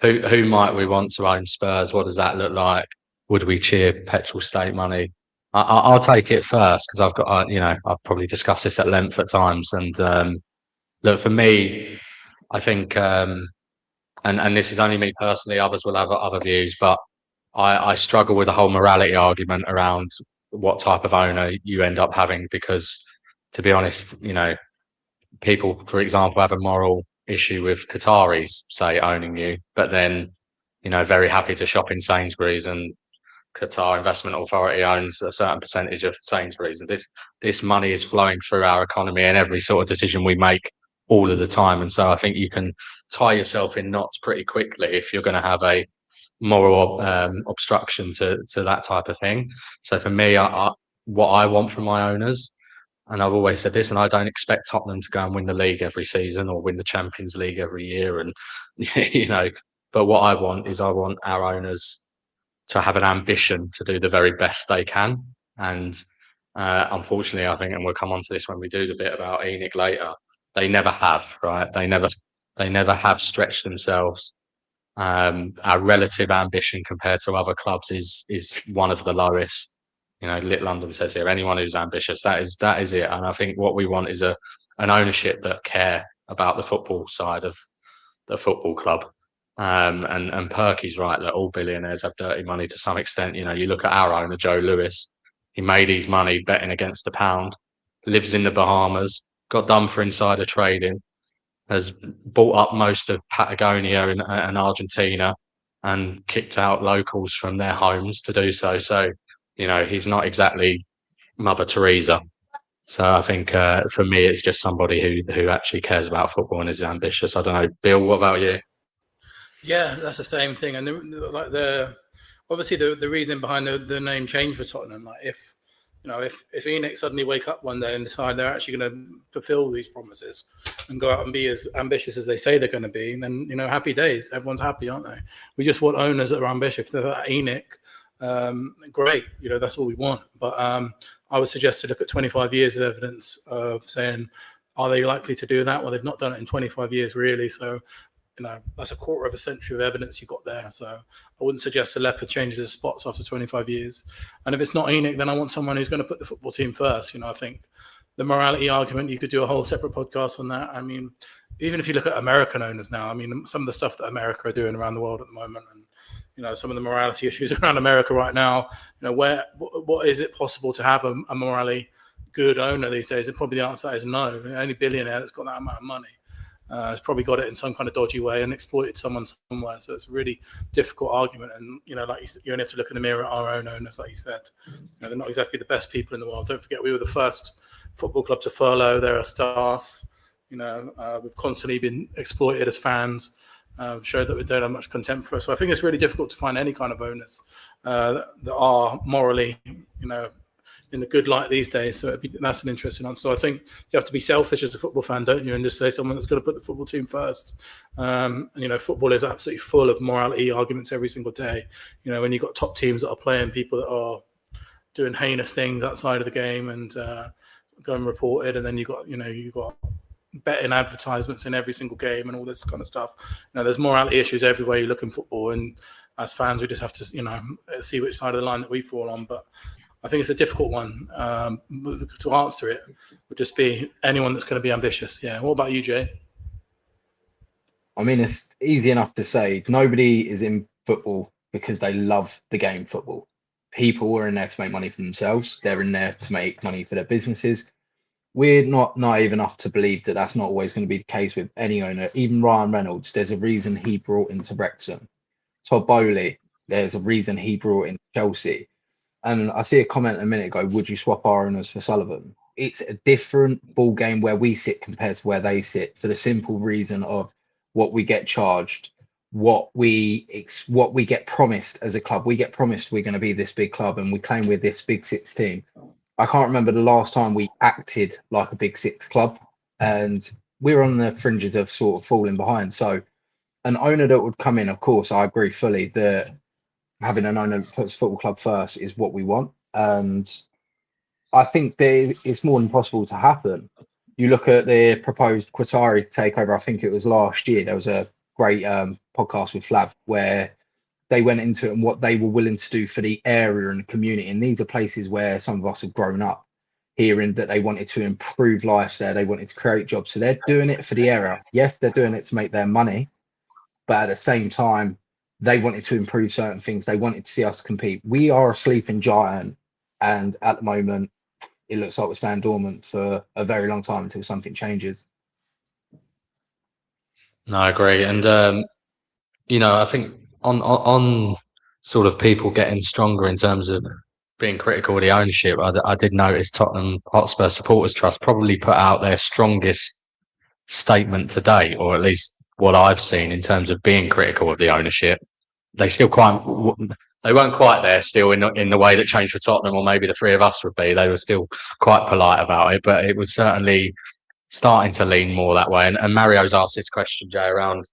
who might we want to own Spurs? What does that look like? Would we cheer petrol state money? I'll take it first because I've got, I've probably discussed this at length at times. And look, for me, I think, and this is only me personally, others will have other views, but I struggle with the whole morality argument around what type of owner you end up having because, to be honest, people, for example, have a moral issue with Qataris, say, owning you, but then, very happy to shop in Sainsbury's, and Qatar Investment Authority owns a certain percentage of Sainsbury's. And this money is flowing through our economy and every sort of decision we make all of the time. And so I think you can tie yourself in knots pretty quickly if you're going to have a moral obstruction to that type of thing. So for me, what I want from my owners, and I've always said this, and I don't expect Tottenham to go and win the league every season or win the Champions League every year. And, but what I want is I want our owners to have an ambition to do the very best they can. And unfortunately, I think, and we'll come on to this when we do the bit about ENIC later, they never have, right? They never have stretched themselves. Our relative ambition compared to other clubs is one of the lowest. Little London says here, anyone who's ambitious, that is it. And I think what we want is an ownership that care about the football side of the football club. And Perky's right that all billionaires have dirty money to some extent. You look at our owner, Joe Lewis, he made his money betting against the pound, lives in the Bahamas, got done for insider trading, has bought up most of Patagonia and Argentina and kicked out locals from their homes to do so. So, he's not exactly Mother Teresa. So I think for me, it's just somebody who actually cares about football and is ambitious. I don't know, Bill, what about you? Yeah, that's the same thing. And obviously the reason behind the name change for Tottenham, like if ENIC suddenly wake up one day and decide they're actually going to fulfill these promises and go out and be as ambitious as they say they're going to be, then happy days. Everyone's happy, aren't they? We just want owners that are ambitious. If they're that ENIC, great. That's all we want. But I would suggest to look at 25 years of evidence of saying, are they likely to do that? Well, they've not done it in 25 years, really. So that's a quarter of a century of evidence you got there. So I wouldn't suggest a leopard changes his spots after 25 years. And if it's not ENIC, then I want someone who's going to put the football team first. I think the morality argument, you could do a whole separate podcast on that. I mean, even if you look at American owners now, I mean, some of the stuff that America are doing around the world at the moment, and some of the morality issues around America right now, what is it possible to have a morally good owner these days? And probably the answer is no. Only billionaire that's got that amount of money has probably got it in some kind of dodgy way and exploited someone somewhere. So it's a really difficult argument. And, you only have to look in the mirror at our own owners, like you said. They're not exactly the best people in the world. Don't forget, we were the first football club to furlough their staff. We've constantly been exploited as fans, showed that we don't have much contempt for us. So I think it's really difficult to find any kind of owners that are morally, in the good light these days. So that's an interesting answer. So I think you have to be selfish as a football fan, don't you? And just say someone that's going to put the football team first. Football is absolutely full of morality arguments every single day. When you've got top teams that are playing people that are doing heinous things outside of the game and going reported, and then you've got betting advertisements in every single game and all this kind of stuff. There's morality issues everywhere you look in football, and as fans, we just have to, see which side of the line that we fall on. But I think it's a difficult one to answer. It would just be anyone that's going to be ambitious. Yeah. What about you, Jay? I mean, it's easy enough to say nobody is in football because they love the game football. People are in there to make money for themselves. They're in there to make money for their businesses. We're not naive enough to believe that that's not always going to be the case with any owner. Even Ryan Reynolds, there's a reason he brought into Wrexham. Todd Bowley, there's a reason he brought in Chelsea. And I see a comment a minute ago, would you swap our owners for Sullivan? It's a different ball game where we sit compared to where they sit, for the simple reason of what we get charged, what we get promised as a club. We get promised we're going to be this big club and we claim we're this Big Six team. I can't remember the last time we acted like a Big Six club, and we're on the fringes of sort of falling behind. So an owner that would come in, of course, I agree fully that having an owner that puts football club first is what we want. And I think it's more than possible to happen. You look at the proposed Qatari takeover, I think it was last year. There was a great podcast with Flav where they went into it and what they were willing to do for the area and the community. And these are places where some of us have grown up, hearing that they wanted to improve lives there. They wanted to create jobs. So they're doing it for the area. Yes, they're doing it to make their money, but at the same time, they wanted to improve certain things. They wanted to see us compete. We are a sleeping giant. And at the moment, it looks like we're staying dormant for a very long time until something changes. No, I agree. And, I think on sort of people getting stronger in terms of being critical of the ownership, I did notice Tottenham Hotspur Supporters Trust probably put out their strongest statement today, or at least what I've seen in terms of being critical of the ownership. They weren't quite there still in the way that Change for Tottenham or maybe the three of us would be. They were still quite polite about it, but it was certainly starting to lean more that way. And Mario's asked this question, Jay, around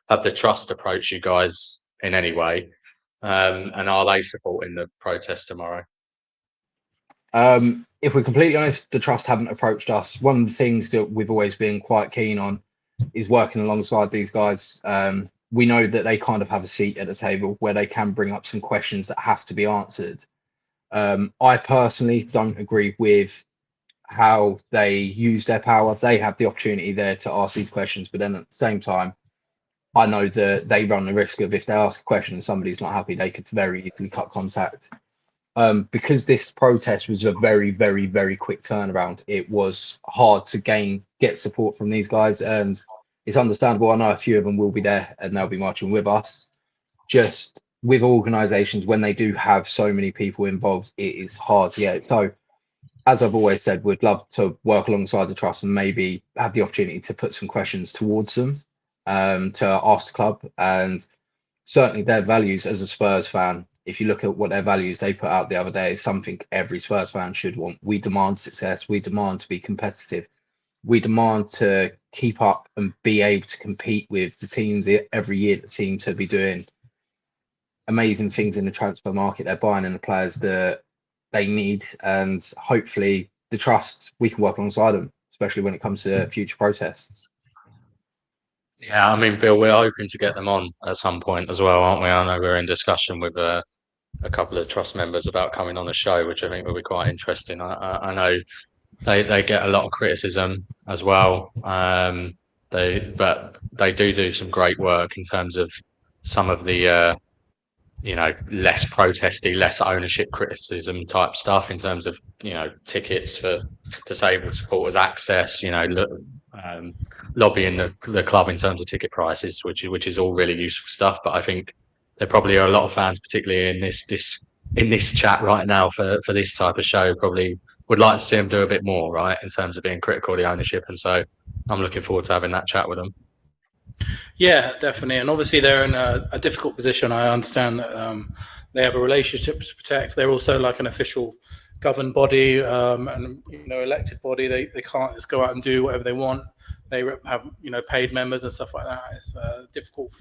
have the trust approached you guys in any way? And are they supporting the protest tomorrow? If we're completely honest, the trust haven't approached us. One of the things that we've always been quite keen on is working alongside these guys. We know that they kind of have a seat at the table where they can bring up some questions that have to be answered. I personally don't agree with how they use their power. They have the opportunity there to ask these questions, but then at the same time, I know that they run the risk of if they ask a question and somebody's not happy, they could very easily cut contact. Because this protest was a very, very, very quick turnaround, it was hard to get support from these guys, and it's understandable. I know a few of them will be there and they'll be marching with us. Just with organizations, when they do have so many people involved, it is hard to get. So as I've always said, we'd love to work alongside the trust and maybe have the opportunity to put some questions towards them, to ask the club, and certainly their values as a Spurs fan. If you look at what their values they put out the other day, something every Spurs fan should want. We demand success. We demand to be competitive. We demand to keep up and be able to compete with the teams every year that seem to be doing amazing things in the transfer market. They're buying in the players that they need, and hopefully the trust, we can work alongside them, especially when it comes to future protests. Yeah, I mean, Bill, we're hoping to get them on at some point as well, aren't we? I know we're in discussion with a couple of trust members about coming on the show, which I think will be quite interesting. I know they get a lot of criticism as well. But they do some great work in terms of some of the less protesty, less ownership criticism type stuff in terms of tickets for disabled supporters access. Lobbying the club in terms of ticket prices, which is all really useful stuff. But I think there probably are a lot of fans, particularly in this chat right now for this type of show, probably would like to see them do a bit more, right, in terms of being critical of the ownership. And so I'm looking forward to having that chat with them. Yeah, definitely. And obviously they're in a difficult position. I understand that they have a relationship to protect. They're also like an official governed body and elected body. They can't just go out and do whatever they want. They have paid members and stuff like that. It's difficult,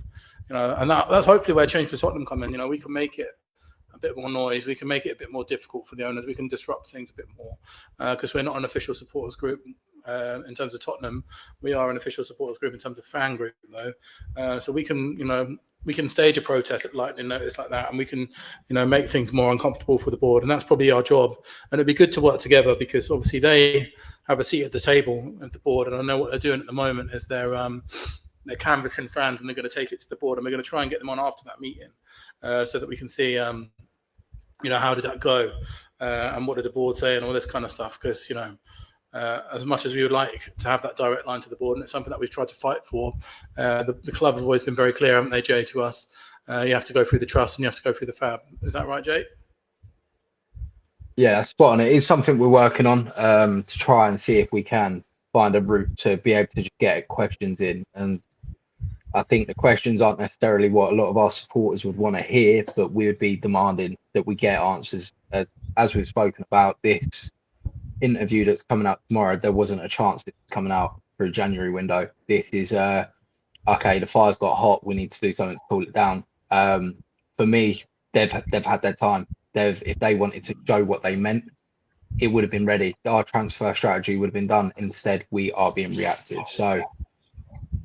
and that's hopefully where Change for Tottenham come in. We can make it a bit more noise. We can make it a bit more difficult for the owners. We can disrupt things a bit more because we're not an official supporters group in terms of Tottenham. We are an official supporters group in terms of fan group, though. So we can stage a protest at lightning notice like that, and we can make things more uncomfortable for the board, and that's probably our job. And it'd be good to work together because obviously they have a seat at the table at the board, and I know what they're doing at the moment is they're canvassing fans, and they're going to take it to the board, and we're going to try and get them on after that meeting so that we can see how did that go and what did the board say and all this kind of stuff, because as much as we would like to have that direct line to the board, and it's something that we've tried to fight for, the club have always been very clear, haven't they, Jay, to us? You have to go through the trust and you have to go through the FAB. Is that right, Jay? Yeah, spot on. It is something we're working on to try and see if we can find a route to be able to just get questions in. And I think the questions aren't necessarily what a lot of our supporters would want to hear, but we would be demanding that we get answers. As we've spoken about this interview that's coming out tomorrow, there wasn't a chance it's coming out for a January window. This is okay, the fire's got hot, we need to do something to cool it down. For me, they've had their time. If they wanted to show what they meant, it would have been ready. Our transfer strategy would have been done. Instead, we are being reactive. So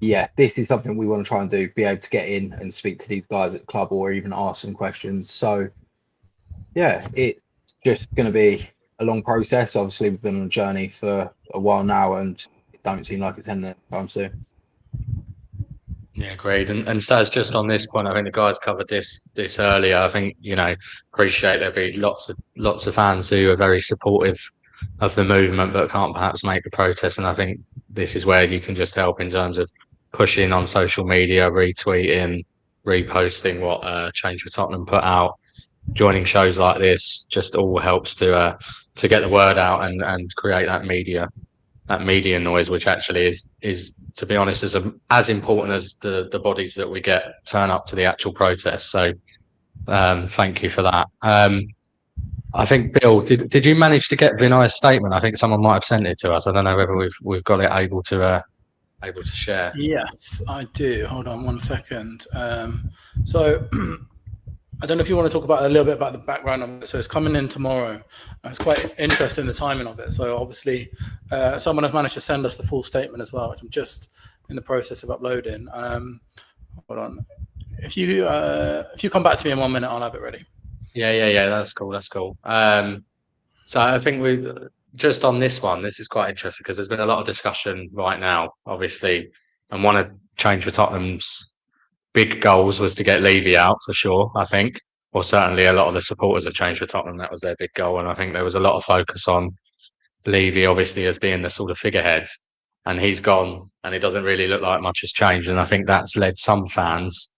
yeah, this is something we want to try and do, be able to get in and speak to these guys at the club or even ask some questions. So yeah, it's just going to be a long process. Obviously, we've been on a journey for a while now, and it don't seem like it's ending anytime soon. Yeah, great. And Saz, just on this point, I think the guys covered this earlier. I think, appreciate there'll be lots of fans who are very supportive of the movement but can't perhaps make the protest. And I think this is where you can just help in terms of pushing on social media, retweeting, reposting what Change for Tottenham put out, joining shows like this, just all helps to get the word out and create that media noise, which actually is to be honest, as important as the bodies that we get turn up to the actual protest. So thank you for that. I think Bill, did you manage to get Vinay's statement? I think someone might have sent it to us. I don't know whether we've got it able to share. Yes, I do. Hold on 1 second. So I don't know if you want to talk about a little bit about the background of it. So it's coming in tomorrow. It's quite interesting, the timing of it. So obviously, someone has managed to send us the full statement as well, which I'm just in the process of uploading. Hold on. If you come back to me in 1 minute, I'll have it ready. Yeah. That's cool. So I think we just on this one. This is quite interesting because there's been a lot of discussion right now, obviously, and one of Change for Tottenham's big goals was to get Levy out for sure, I think. Or certainly a lot of the supporters of Change for Tottenham, that was their big goal. And I think there was a lot of focus on Levy, obviously, as being the sort of figurehead. And he's gone, and it doesn't really look like much has changed. And I think that's led some fans,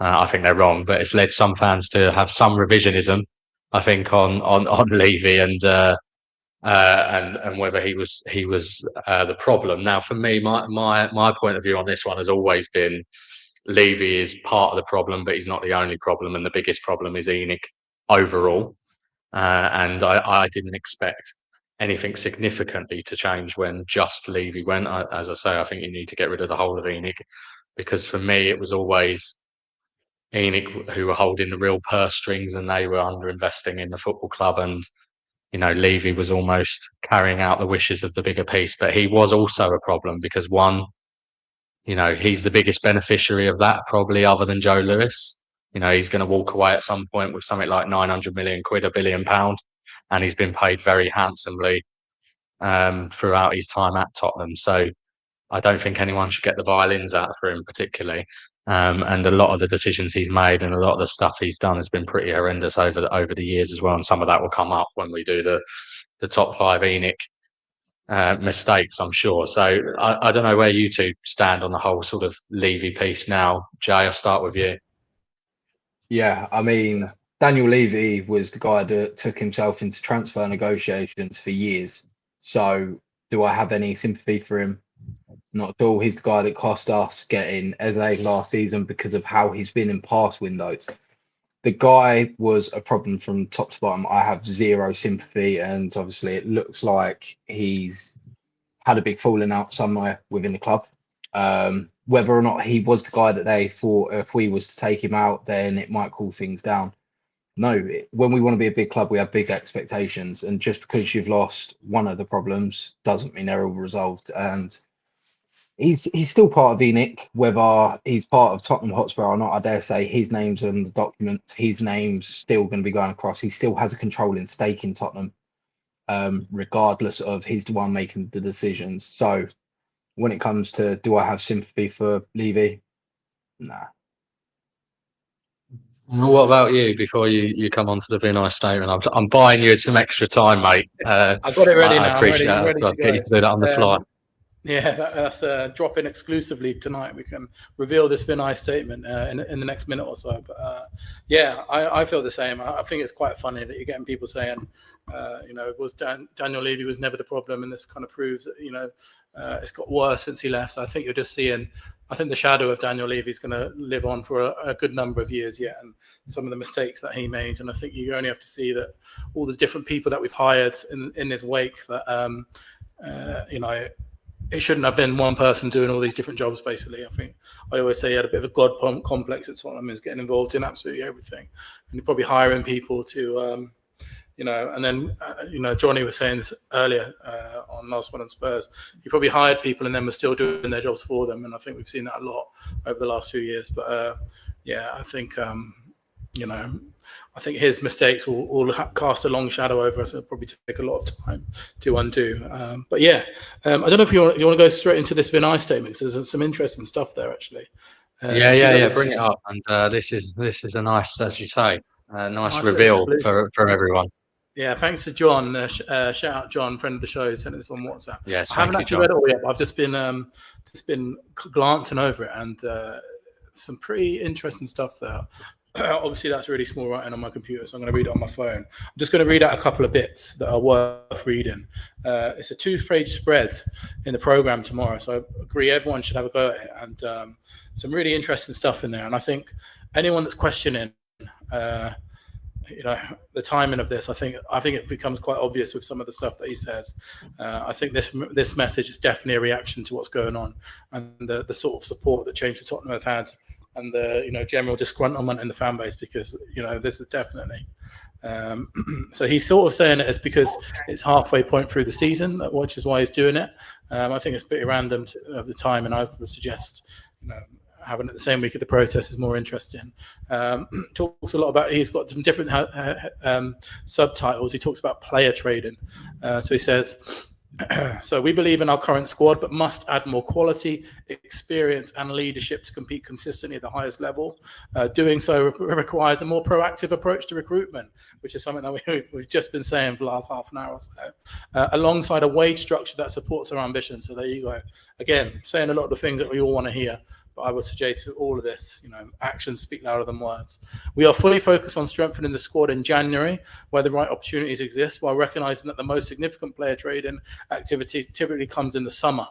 I think they're wrong, but it's led some fans to have some revisionism, I think, on Levy and whether he was the problem. Now, for me, my point of view on this one has always been Levy is part of the problem, but he's not the only problem, and the biggest problem is ENIC overall. And I didn't expect anything significantly to change when just Levy went. As I say, I think you need to get rid of the whole of ENIC, because for me it was always ENIC who were holding the real purse strings, and they were underinvesting in the football club, and Levy was almost carrying out the wishes of the bigger piece. But he was also a problem because one, he's the biggest beneficiary of that, probably, other than Joe Lewis. He's going to walk away at some point with something like 900 million quid, £1 billion, and he's been paid very handsomely throughout his time at Tottenham. So I don't think anyone should get the violins out for him particularly. And a lot of the decisions he's made and a lot of the stuff he's done has been pretty horrendous over the years as well. And some of that will come up when we do the top 5 ENIC mistakes, I'm sure. So I don't know where you two stand on the whole sort of Levy piece now. Jay, I'll start with you. Yeah, I mean, Daniel Levy was the guy that took himself into transfer negotiations for years. So do I have any sympathy for him? Not at all. He's the guy that cost us getting Eze last season because of how he's been in past windows. The guy was a problem from top to bottom. I have zero sympathy, and obviously it looks like he's had a big falling out somewhere within the club. Whether or not he was the guy that they thought if we was to take him out, then it might cool things down. No, when we want to be a big club, we have big expectations. And just because you've lost one of the problems doesn't mean they're all resolved. And he's still part of ENIC, whether he's part of Tottenham Hotspur or not. I dare say his name's on the document. His name's still going to be going across. He still has a controlling stake in Tottenham, regardless of he's the one making the decisions. So when it comes to do I have sympathy for Levy? Nah. What about you before you come on to the Vinay statement? I'm buying you some extra time, mate. I've got it ready now. I appreciate I'm ready I'll get you to do that on the fly. Yeah, that's dropping exclusively tonight. We can reveal this Vinay statement in the next minute or so. But yeah, I feel the same. I think it's quite funny that you're getting people saying, Daniel Levy was never the problem, and this kind of proves that it's got worse since he left. So I think you're just seeing. I think the shadow of Daniel Levy is going to live on for a good number of years yet, and some of the mistakes that he made. And I think you only have to see that all the different people that we've hired in his wake that it shouldn't have been one person doing all these different jobs, basically. I think I always say he had a bit of a God complex at Tottenham. He's getting involved in absolutely everything. And you're probably hiring people to, And then Johnny was saying this earlier on Last One on Spurs. He probably hired people and then was still doing their jobs for them, and I think we've seen that a lot over the last few years. But I think I think his mistakes will cast a long shadow over us. It'll probably take a lot of time to undo. I don't know if you want to go straight into this Vinay statement, because there's some interesting stuff there actually. Bring it up. And this is a nice, as you say, nice reveal for everyone. Yeah, thanks to John. Shout out John, friend of the show, sent this on WhatsApp. Yes, I haven't actually read it all yet, but I've just been glancing over it, and some pretty interesting stuff there. Obviously, that's really small writing on my computer, so I'm going to read it on my phone. I'm just going to read out a couple of bits that are worth reading. It's a 2-page spread in the program tomorrow, so I agree everyone should have a go at it. And some really interesting stuff in there. And I think anyone that's questioning, the timing of this, I think it becomes quite obvious with some of the stuff that he says. I think this message is definitely a reaction to what's going on, and the sort of support that Change for Tottenham have had, and the general disgruntlement in the fan base, because this is definitely so he's sort of saying it is because it's halfway point through the season, which is why he's doing it. I think it's pretty random of the time, and I would suggest having it the same week of the protest is more interesting. Talks a lot about, he's got some different subtitles. He talks about player trading. So he says, so we believe in our current squad, but must add more quality, experience, and leadership to compete consistently at the highest level. Doing so requires a more proactive approach to recruitment, which is something that we've just been saying for the last half an hour or so, alongside a wage structure that supports our ambition. So there you go. Again, saying a lot of the things that we all want to hear. But I would suggest to all of this, actions speak louder than words. We are fully focused on strengthening the squad in January, where the right opportunities exist, while recognizing that the most significant player trading activity typically comes in the summer.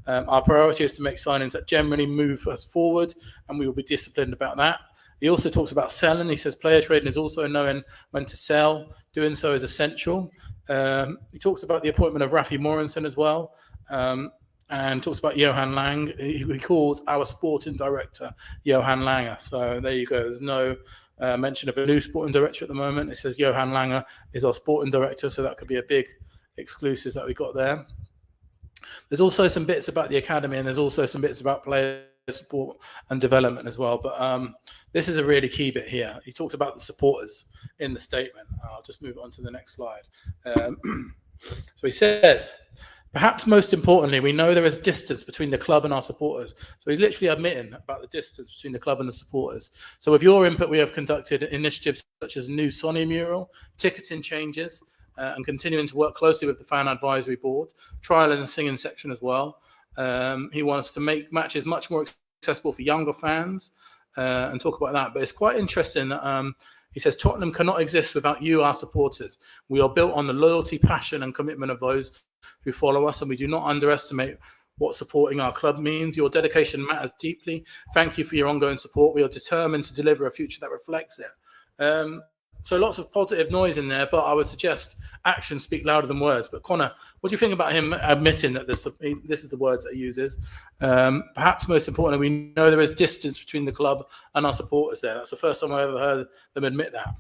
Our priority is to make signings that generally move us forward, and we will be disciplined about that. He also talks about selling. He says player trading is also knowing when to sell. Doing so is essential. He talks about the appointment of Rafi Morinson as well. And talks about Johan Lang. He calls our sporting director Johan Langer. So there you go. There's no mention of a new sporting director at the moment. It says Johan Langer is our sporting director, so that could be a big exclusive that we got there. There's also some bits about the academy, and there's also some bits about player support and development as well. But this is a really key bit here. He talks about the supporters in the statement. I'll just move on to the next slide. So he says, perhaps most importantly, we know there is distance between the club and our supporters. So he's literally admitting about the distance between the club and the supporters. So with your input, we have conducted initiatives such as new Sonny mural, ticketing changes, and continuing to work closely with the fan advisory board, trial and singing section as well. He wants to make matches much more accessible for younger fans and talk about that. But it's quite interesting that he says Tottenham cannot exist without you, our supporters. We are built on the loyalty, passion, and commitment of those who follow us, and we do not underestimate what supporting our club means. Your dedication matters deeply. Thank you for your ongoing support. We are determined to deliver a future that reflects it. So lots of positive noise in there, but I would suggest actions speak louder than words. But Connor, what do you think about him admitting that this is the words that he uses? Perhaps most importantly, we know there is distance between the club and our supporters there. That's the first time I've ever heard them admit that.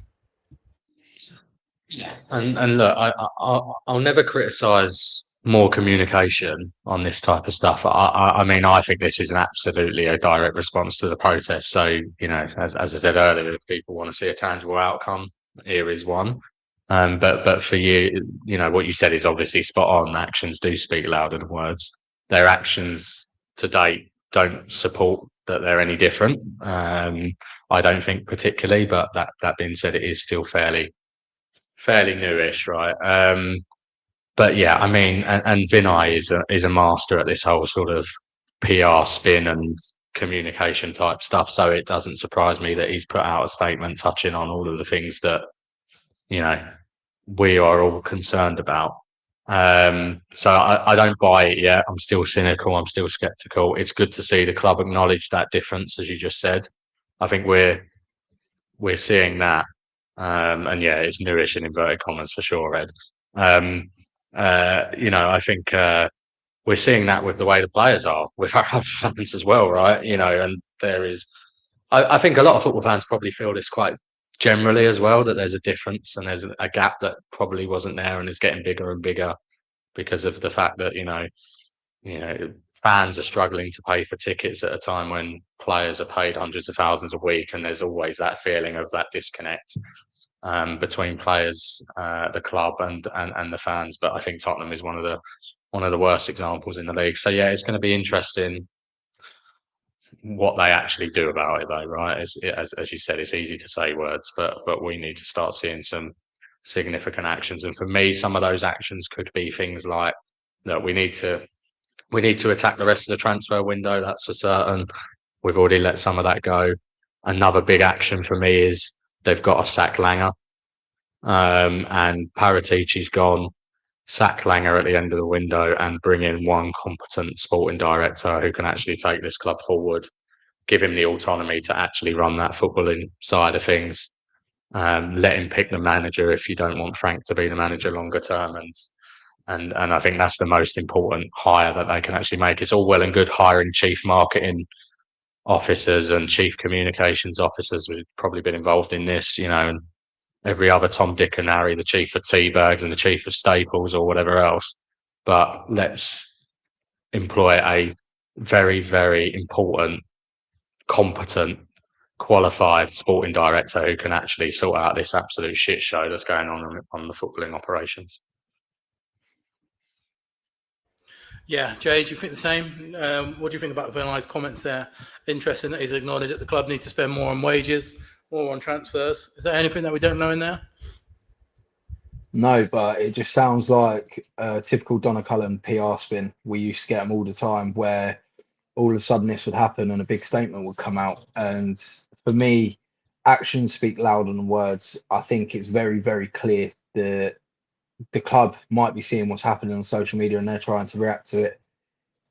Yeah, and look, I'll never criticise more communication on this type of stuff. I mean, I think this is absolutely a direct response to the protest. So, as I said earlier, if people want to see a tangible outcome, here is one. But for you, what you said is obviously spot on. Actions do speak louder than words. Their actions to date don't support that they're any different. I don't think particularly, but that being said, it is still fairly newish, right? But yeah, I mean, and Vinay is a master at this whole sort of PR spin and communication type stuff. So it doesn't surprise me that he's put out a statement touching on all of the things that we are all concerned about. So I don't buy it yet. I'm still cynical. I'm still skeptical. It's good to see the club acknowledge that difference, as you just said. I think we're seeing that. And yeah, it's newish in inverted commas for sure, Ed. I think we're seeing that with the way the players are, with our fans as well, right? And there is, I think a lot of football fans probably feel this quite generally as well, that there's a difference and there's a gap that probably wasn't there and is getting bigger and bigger because of the fact that, fans are struggling to pay for tickets at a time when players are paid hundreds of thousands a week, and there's always that feeling of that disconnect between players, the club, and the fans. But I think Tottenham is one of the worst examples in the league. So yeah, it's going to be interesting what they actually do about it, though, right? As you said, it's easy to say words, but we need to start seeing some significant actions. And for me, some of those actions could be things like that we need to attack the rest of the transfer window. That's for certain. We've already let some of that go. Another big action for me is they've got to sack Langer, and Paratici's gone. Sack Langer at the end of the window and bring in one competent sporting director who can actually take this club forward, give him the autonomy to actually run that footballing side of things. Let him pick the manager if you don't want Frank to be the manager longer term. And I think that's the most important hire that they can actually make. It's all well and good hiring chief marketing officers and chief communications officers who've probably been involved in this, and every other Tom, Dick and Harry, the chief of Teabags and the chief of Staples or whatever else. But let's employ a very, very important, competent, qualified sporting director who can actually sort out this absolute shit show that's going on the footballing operations. Yeah, Jay, do you think the same? What do you think about Vinay's comments there? Interesting that he's acknowledged that the club needs to spend more on wages, more on transfers. Is there anything that we don't know in there? No, but it just sounds like a typical Donna Cullen PR spin. We used to get them all the time where all of a sudden this would happen and a big statement would come out. And for me, actions speak louder than words. I think it's very, very clear that the club might be seeing what's happening on social media and they're trying to react to it.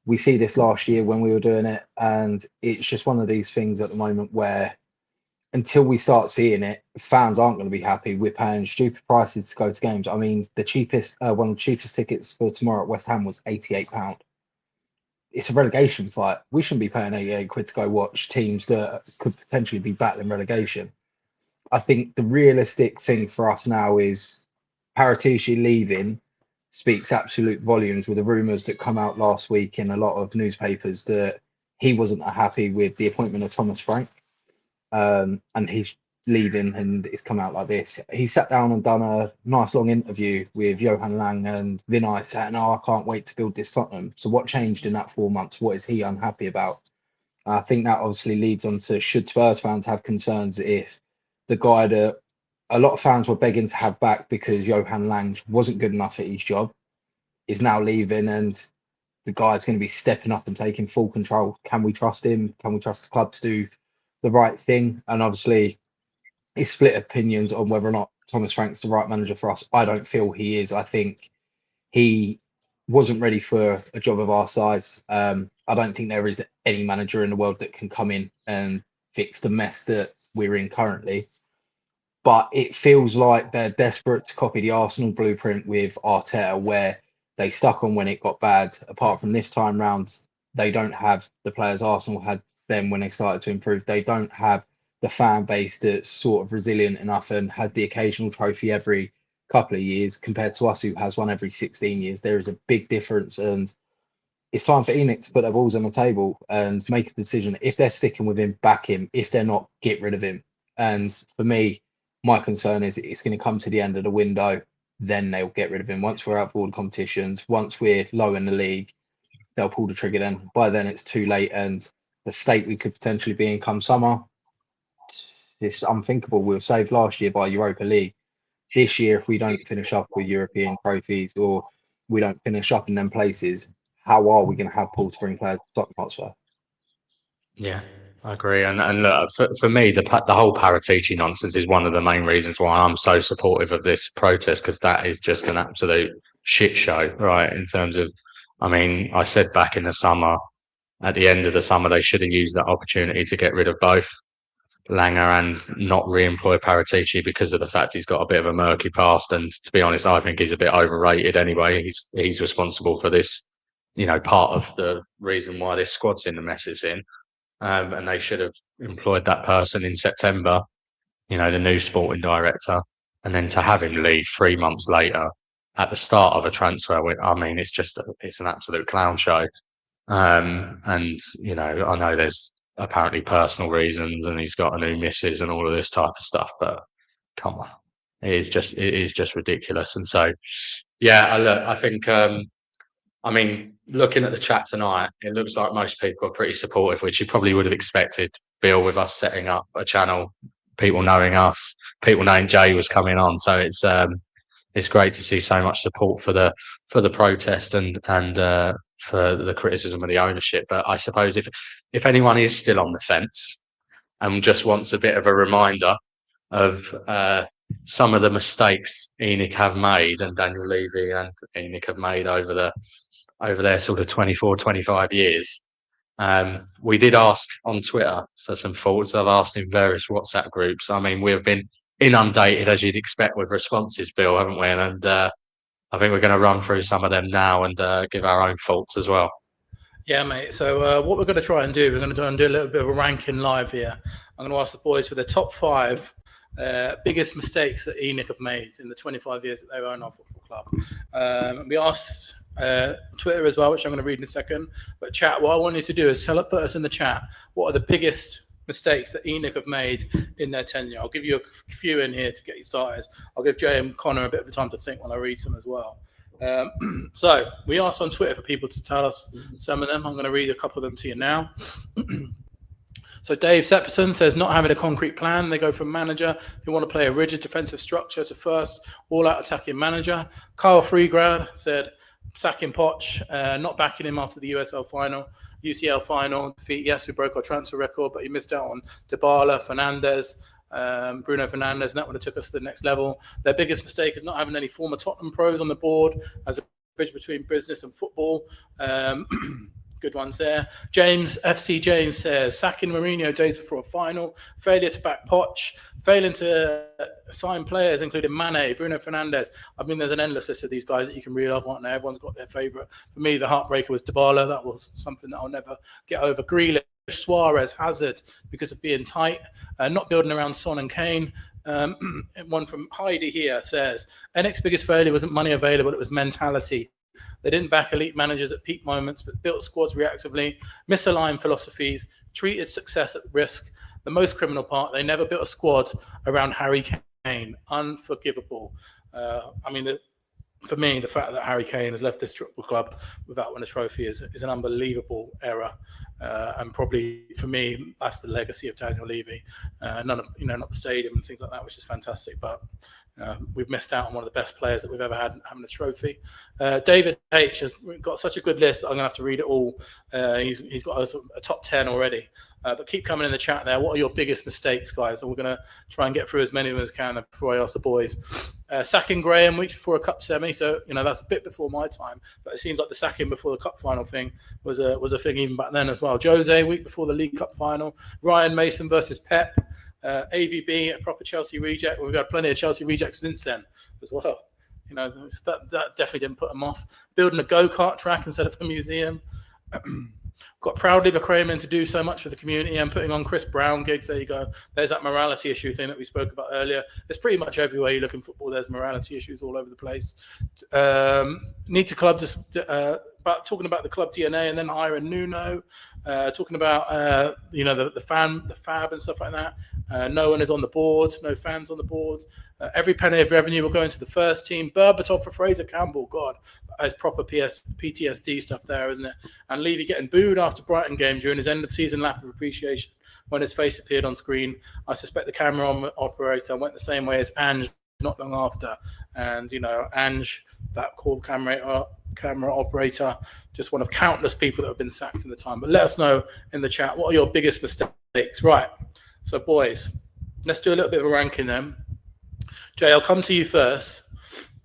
We see this last year when we were doing it, and it's just one of these things at the moment where until we start seeing it, fans aren't going to be happy. We're paying stupid prices to go to games. I mean, the cheapest, one of the cheapest tickets for tomorrow at West Ham was £88. It's a relegation fight. We shouldn't be paying 88 quid to go watch teams that could potentially be battling relegation. I think the realistic thing for us now is Paratici leaving speaks absolute volumes with the rumours that come out last week in a lot of newspapers that he wasn't happy with the appointment of Thomas Frank, and he's leaving, and it's come out like this. He sat down and done a nice long interview with Johan Lang and Vinay saying, I can't wait to build this Tottenham. So what changed in that 4 months? What is he unhappy about? I think that obviously leads on to, should Spurs fans have concerns if the guy that a lot of fans were begging to have back because Johan Lang wasn't good enough at his job is now leaving, and the guy's going to be stepping up and taking full control. Can we trust him? Can we trust the club to do the right thing? And obviously, it's split opinions on whether or not Thomas Frank's the right manager for us. I don't feel he is. I think he wasn't ready for a job of our size. I don't think there is any manager in the world that can come in and fix the mess that we're in currently. But it feels like they're desperate to copy the Arsenal blueprint with Arteta, where they stuck on when it got bad. Apart from this time round, they don't have the players Arsenal had then when they started to improve. They don't have the fan base that's sort of resilient enough and has the occasional trophy every couple of years compared to us, who has one every 16 years. There is a big difference, and it's time for ENIC to put their balls on the table and make a decision. If they're sticking with him, back him. If they're not, get rid of him. And for me, my concern is it's going to come to the end of the window, then they'll get rid of him. Once we're out of all the competitions, once we're low in the league, they'll pull the trigger then. By then it's too late, and the state we could potentially be in come summer, it's unthinkable. We were saved last year by Europa League. This year, if we don't finish up with European trophies or we don't finish up in them places, how are we going to have pull to bring players to Tottenham Hotspur? Yeah, I agree. And look, for me, the whole Paratici nonsense is one of the main reasons why I'm so supportive of this protest, because that is just an absolute shit show, right? In terms of, I mean, I said back in the summer, at the end of the summer, they should have used that opportunity to get rid of both Langer and not re-employ Paratici because of the fact he's got a bit of a murky past. And to be honest, I think he's a bit overrated anyway. He's responsible for this, part of the reason why this squad's in the mess it's in. And they should have employed that person in September the new sporting director, and then to have him leave 3 months later at the start of a transfer. I mean, it's an absolute clown show. And I know there's apparently personal reasons, and he's got a new missus and all of this type of stuff. But come on, it is just ridiculous. And so, yeah, I think. I mean, looking at the chat tonight, it looks like most people are pretty supportive, which you probably would have expected. Bill, with us setting up a channel, people knowing us, people knowing Jay was coming on, so it's great to see so much support for the protest and for the criticism of the ownership. But I suppose if anyone is still on the fence and just wants a bit of a reminder of some of the mistakes ENIC have made, and Daniel Levy and ENIC have made over their sort of 24, 25 years. We did ask on Twitter for some thoughts. I've asked in various WhatsApp groups. I mean, we have been inundated, as you'd expect, with responses, Bill, haven't we? And I think we're going to run through some of them now and give our own thoughts as well. Yeah, mate. So what we're going to try and do, we're going to try and do a little bit of a ranking live here. I'm going to ask the boys for the top 5 biggest mistakes that ENIC have made in the 25 years that they own our football club. We asked Twitter as well, which I'm going to read in a second. But chat, what I want you to do is put us in the chat. What are the biggest mistakes that ENIC have made in their tenure? I'll give you a few in here to get you started. I'll give Jay and Connor a bit of time to think when I read some as well. So we asked on Twitter for people to tell us some of them. I'm going to read a couple of them to you now. So Dave Sepperson says, not having a concrete plan. They go from manager who want to play a rigid defensive structure to first all-out attacking manager. Kyle Freegrad said, sacking Poch, not backing him after the UCL final defeat. Yes, we broke our transfer record, but he missed out on Dybala, Fernandes, Bruno Fernandes, and that would have took us to the next level. Their biggest mistake is not having any former Tottenham pros on the board as a bridge between business and football. Good ones there. FC James says, sacking Mourinho days before a final, failure to back Poch, failing to sign players, including Mane, Bruno Fernandes. I mean, there's an endless list of these guys that you can read off, aren't there? Everyone's got their favourite. For me, the heartbreaker was Dybala. That was something that I'll never get over. Grealish, Suarez, Hazard, because of being tight, not building around Son and Kane. One from Heidi here says, ENIC's biggest failure wasn't money available, it was mentality. They didn't back elite managers at peak moments, but built squads reactively, misaligned philosophies, treated success at risk. The most criminal part, they never built a squad around Harry Kane. Unforgivable. For me, the fact that Harry Kane has left this football club without winning a trophy is an unbelievable error. And probably, for me, that's the legacy of Daniel Levy. Not the stadium and things like that, which is fantastic. But we've missed out on one of the best players that we've ever had having a trophy. David H has got such a good list. I'm going to have to read it all. He's got a top 10 already. But keep coming in the chat there. What are your biggest mistakes, guys? And we're going to try and get through as many of them as can before I ask the boys. Sacking Graham weeks before a cup semi. So, that's a bit before my time. But it seems like the sacking before the cup final thing was a thing even back then as well. Jose, week before the League Cup final. Ryan Mason versus Pep. AVB, a proper Chelsea reject. We've got plenty of Chelsea rejects since then as well. That definitely didn't put them off. Building a go-kart track instead of a museum. Got proudly proclaiming to do so much for the community and putting on Chris Brown gigs. There you go. There's that morality issue thing that we spoke about earlier. It's pretty much everywhere you look in football. There's morality issues all over the place. Need to club about talking about the club DNA and then hiring Nuno. Talking about the fab and stuff like that. No one is on the board. No fans on the board. Every penny of revenue will go into the first team. Berbatov for Fraser Campbell. God, that's proper PTSD stuff there, isn't it? And Levy getting booed after Brighton game during his end of season lap of appreciation when his face appeared on screen. I suspect the camera operator went the same way as Ange not long after. And Ange, that called camera operator, just one of countless people that have been sacked in the time. But let us know in the chat, what are your biggest mistakes? Right. So, boys, let's do a little bit of a ranking then. Jay, I'll come to you first.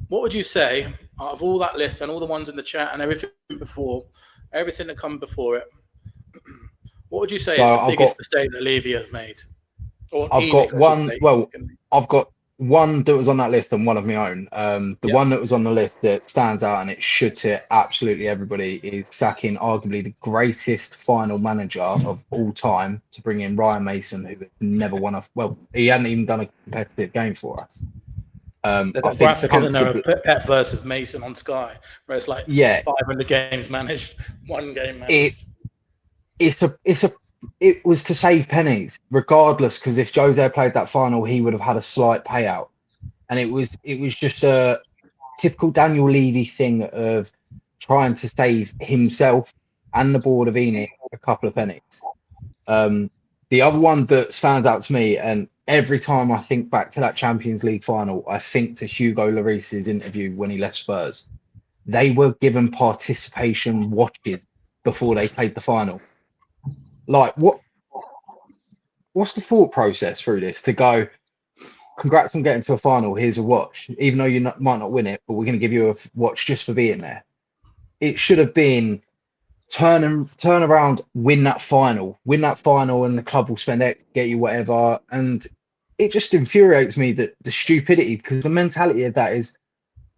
What would you say, out of all that list and all the ones in the chat and everything that come before it, what would you say is the biggest mistake that Levy has made? Or I've got one. Well, I've got one that was on that list and one of my own. The one that was on the list that stands out and it should to absolutely everybody is sacking arguably the greatest final manager of all time to bring in Ryan Mason, who had never won he hadn't even done a competitive game for us. There's I a think graphic, isn't there, of Pep versus Mason on Sky, where it's like 500 games managed, 1 game managed. It was to save pennies, regardless, because if Jose played that final, he would have had a slight payout. And it was just a typical Daniel Levy thing of trying to save himself and the board of ENIC a couple of pennies. The other one that stands out to me, and every time I think back to that Champions League final, I think to Hugo Lloris's interview when he left Spurs. They were given participation watches before they played the final. Like, what's the thought process through this to go, congrats on getting to a final, here's a watch, even though you might not win it, but we're going to give you a watch just for being there. It should have been turn around, win that final, and the club will spend X, get you whatever. And it just infuriates me that the stupidity, because the mentality of that is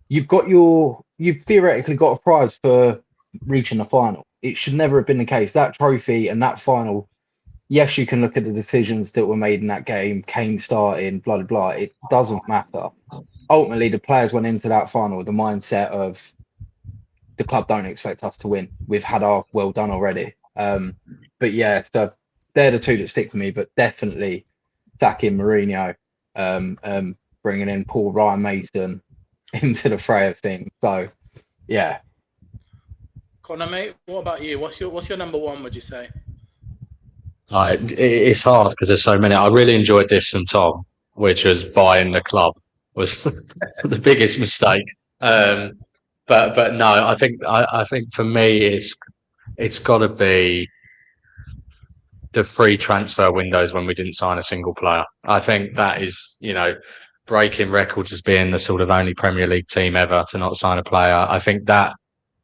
you've theoretically got a prize for reaching the final. It should never have been the case. That trophy and that final, yes, you can look at the decisions that were made in that game, Kane starting, blah, blah, blah. It doesn't matter. Ultimately, the players went into that final with the mindset of the club don't expect us to win. We've had our well done already. But yeah, so they're the two that stick for me, but definitely sacking Mourinho, bringing in poor Ryan Mason into the fray of things. So, yeah. Connor, mate, what about you? What's your number one, would you say? It's hard because there's so many. I really enjoyed this from Tom, which was buying the club was the biggest mistake. But no, I think for me it's got to be the free transfer windows when we didn't sign a single player. I think that is, breaking records as being the sort of only Premier League team ever to not sign a player. I think that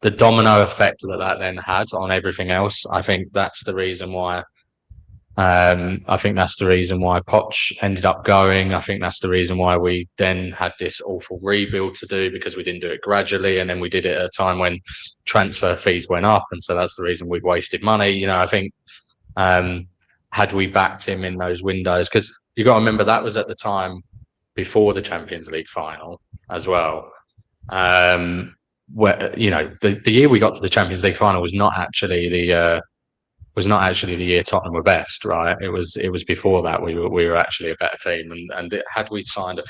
the domino effect that then had on everything else, I think that's the reason why. I think that's the reason why Poch ended up going. I think that's the reason why we then had this awful rebuild to do, because we didn't do it gradually, and then we did it at a time when transfer fees went up, and so that's the reason we've wasted money. I think had we backed him in those windows, because you got to remember that was at the time before the Champions League final as well. Where the year we got to the Champions League final was not actually the year Tottenham were best, right? It was before that we were actually a better team, and had we signed a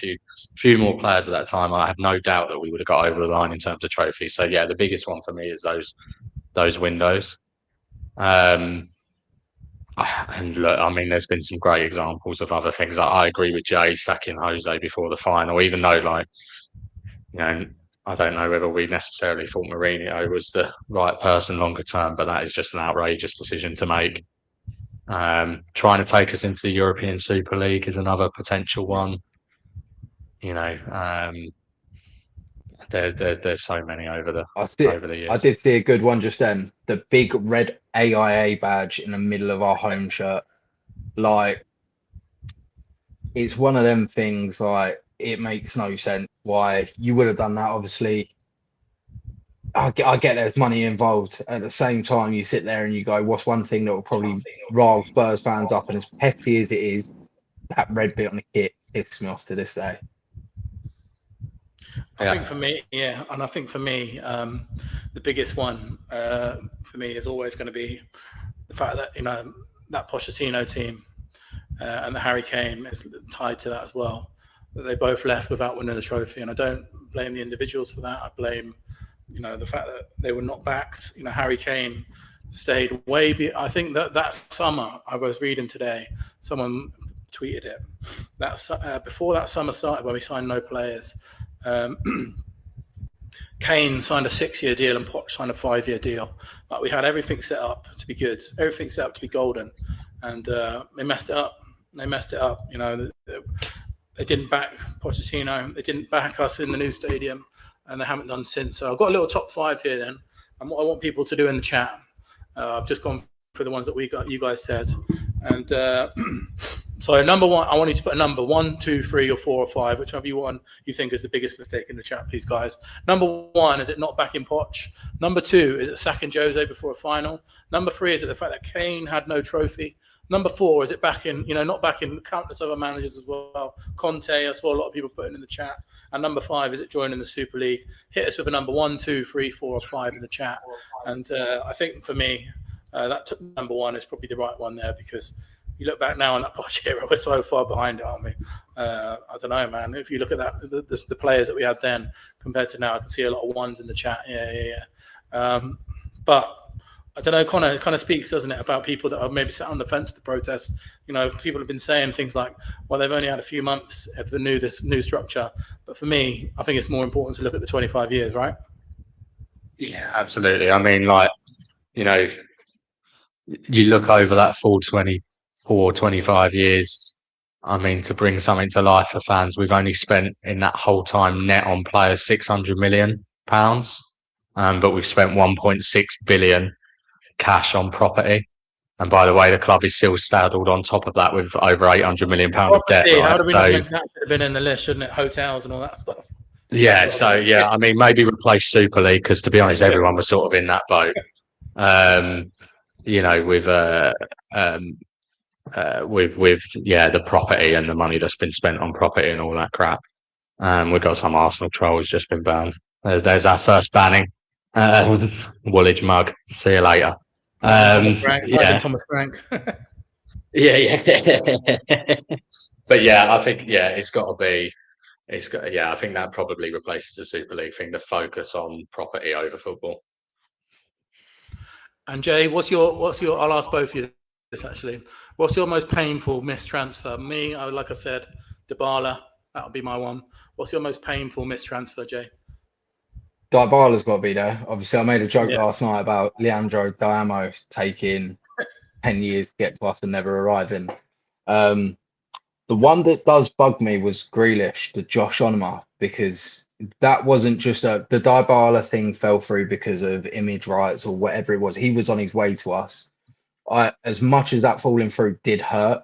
few more players at that time, I have no doubt that we would have got over the line in terms of trophies. So yeah, the biggest one for me is those windows. And look, I mean, there's been some great examples of other things. I agree with Jay sacking Jose before the final, even though I don't know whether we necessarily thought Mourinho was the right person longer term, but that is just an outrageous decision to make. Trying to take us into the European Super League is another potential one. There's so many over the years. I did see a good one just then. The big red AIA badge in the middle of our home shirt. Like, it's one of them things, like, it makes no sense why you would have done that. Obviously, I get there's money involved. At the same time, you sit there and you go, what's one thing that will probably rile Spurs fans up? And as petty as it is, that red bit on the kit pisses me off to this day. I think for me, the biggest one for me is always going to be the fact that that Pochettino team and the Harry Kane is tied to that as well. That they both left without winning the trophy, and I don't blame the individuals for that. I blame, the fact that they were not backed. Harry Kane stayed I think that summer, I was reading today, someone tweeted it. That's before that summer started, when we signed no players. Kane signed a 6-year deal and Poch signed a 5-year deal. But we had everything set up to be good, everything set up to be golden, and they messed it up. They didn't back Pochettino. They didn't back us in the new stadium, and they haven't done since. So I've got a little top 5 here then, and what I want people to do in the chat. I've just gone for the ones that you guys said, and So number one, I want you to put a number 1, 2, 3, or 4 or 5, whichever you think is the biggest mistake in the chat, please, guys. Number 1, is it not backing Poch? Number 2, is it sacking Jose before a final? Number 3, is it the fact that Kane had no trophy? Number 4, is it backing, not backing countless other managers as well? Conte, I saw a lot of people putting in the chat. And number 5, is it joining the Super League? Hit us with a number 1, 2, 3, 4, or 5 in the chat. And I think for me, that number 1 is probably the right one there, because you look back now on that Poch era, we're so far behind it, aren't we? I don't know, man. If you look at that, the players that we had then compared to now, I can see a lot of ones in the chat. Yeah. But I don't know, Connor, it kind of speaks, doesn't it, about people that are maybe sat on the fence to protest. People have been saying things like, well, they've only had a few months of this new structure. But for me, I think it's more important to look at the 25 years, right? Yeah, absolutely. I mean, you look over that full 24, 25 years. I mean, to bring something to life for fans, we've only spent in that whole time net on players £600 million, but we've spent 1.6 billion cash on property. And by the way, the club is still saddled on top of that with over £800 million of debt. Right? How do we not mention that? Should have been in the list, shouldn't it? Hotels and all that stuff. Yeah. So yeah, I mean, maybe replace Super League, because to be honest, everyone was sort of in that boat. With the property and the money that's been spent on property and all that crap. We've got some Arsenal trolls just been banned. There's our first banning. Woolwich mug. See you later. Thomas Frank. Yeah. But yeah, I think it's got to be. I think that probably replaces the Super League thing. The focus on property over football. And Jay, what's your? I'll ask both of you this actually. What's your most painful mistransfer? Me, like I said, Dybala. That'll be my one. What's your most painful mistransfer, Jay? Dybala's got to be there. Obviously, I made a joke last night about Leandro Diamo taking 10 years to get to us and never arriving. The one that does bug me was Grealish, the Josh Onuma, because that wasn't just the Dybala thing fell through because of image rights or whatever it was. He was on his way to us. As much as that falling through did hurt,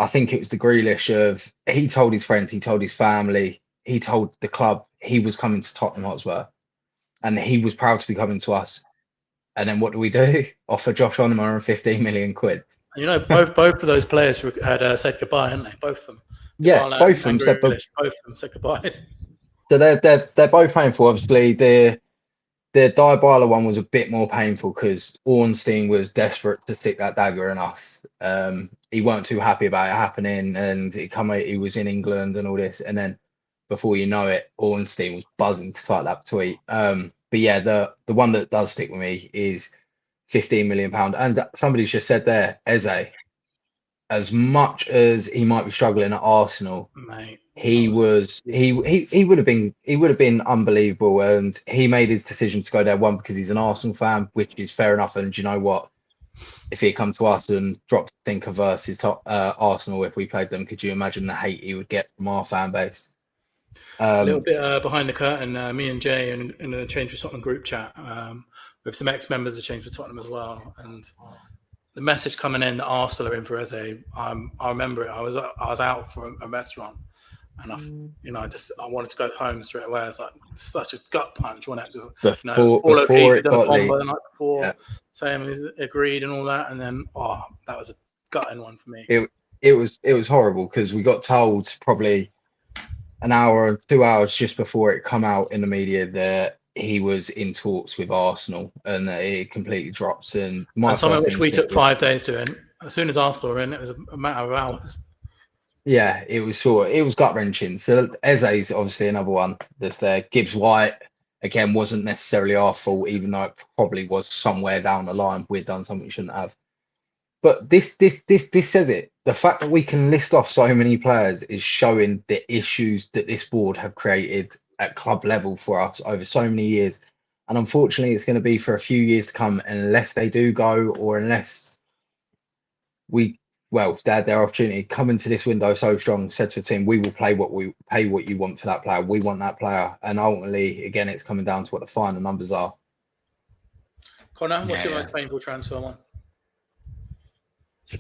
I think it was the Grealish of he told his friends, he told his family, he told the club he was coming to Tottenham Hotspur, and he was proud to be coming to us. And then what do? Offer Josh Onuma and 15 million quid. Both of those players had said goodbye, hadn't they? Both of them. Yeah, both of them said goodbye. So they're both painful. Obviously, the Dybala one was a bit more painful because Ornstein was desperate to stick that dagger in us. He weren't too happy about it happening, and he was in England and all this, and then before you know it, Ornstein was buzzing to type that tweet. But yeah, the one that does stick with me is £15 million. And somebody's just said there, Eze, as much as he might be struggling at Arsenal, mate, he would have been unbelievable. And he made his decision to go there, one, because he's an Arsenal fan, which is fair enough. And you know what? If he'd come to us and dropped Thinker versus Arsenal, if we played them, could you imagine the hate he would get from our fan base? A little bit behind the curtain, me and Jay in a Change for Tottenham group chat with some ex-members of Change for Tottenham as well, and the message coming in that Arsenal are in for Eze, I remember it. I was out for a restaurant, and I wanted to go home straight away. It's like such a gut punch, wasn't it? Before it got leaked, the night before, saying he's agreed and all that, and then that was a gutting one for me. It was horrible because we got told probably an hour or 2 hours just before it come out in the media that he was in talks with Arsenal, and it completely drops. And something which we took 5 days to, and as soon as Arsenal were in, it was a matter of hours. Yeah, it was gut wrenching. So Eze's obviously another one that's there. Gibbs White again wasn't necessarily our fault, even though it probably was somewhere down the line we'd done something we shouldn't have. But this says it. The fact that we can list off so many players is showing the issues that this board have created at club level for us over so many years. And unfortunately, it's going to be for a few years to come unless they do go, or unless they had their opportunity. Come into this window so strong, said to the team, we will pay what you want for that player. We want that player. And ultimately, again, it's coming down to what the final numbers are. Connor, what's your most painful transfer one?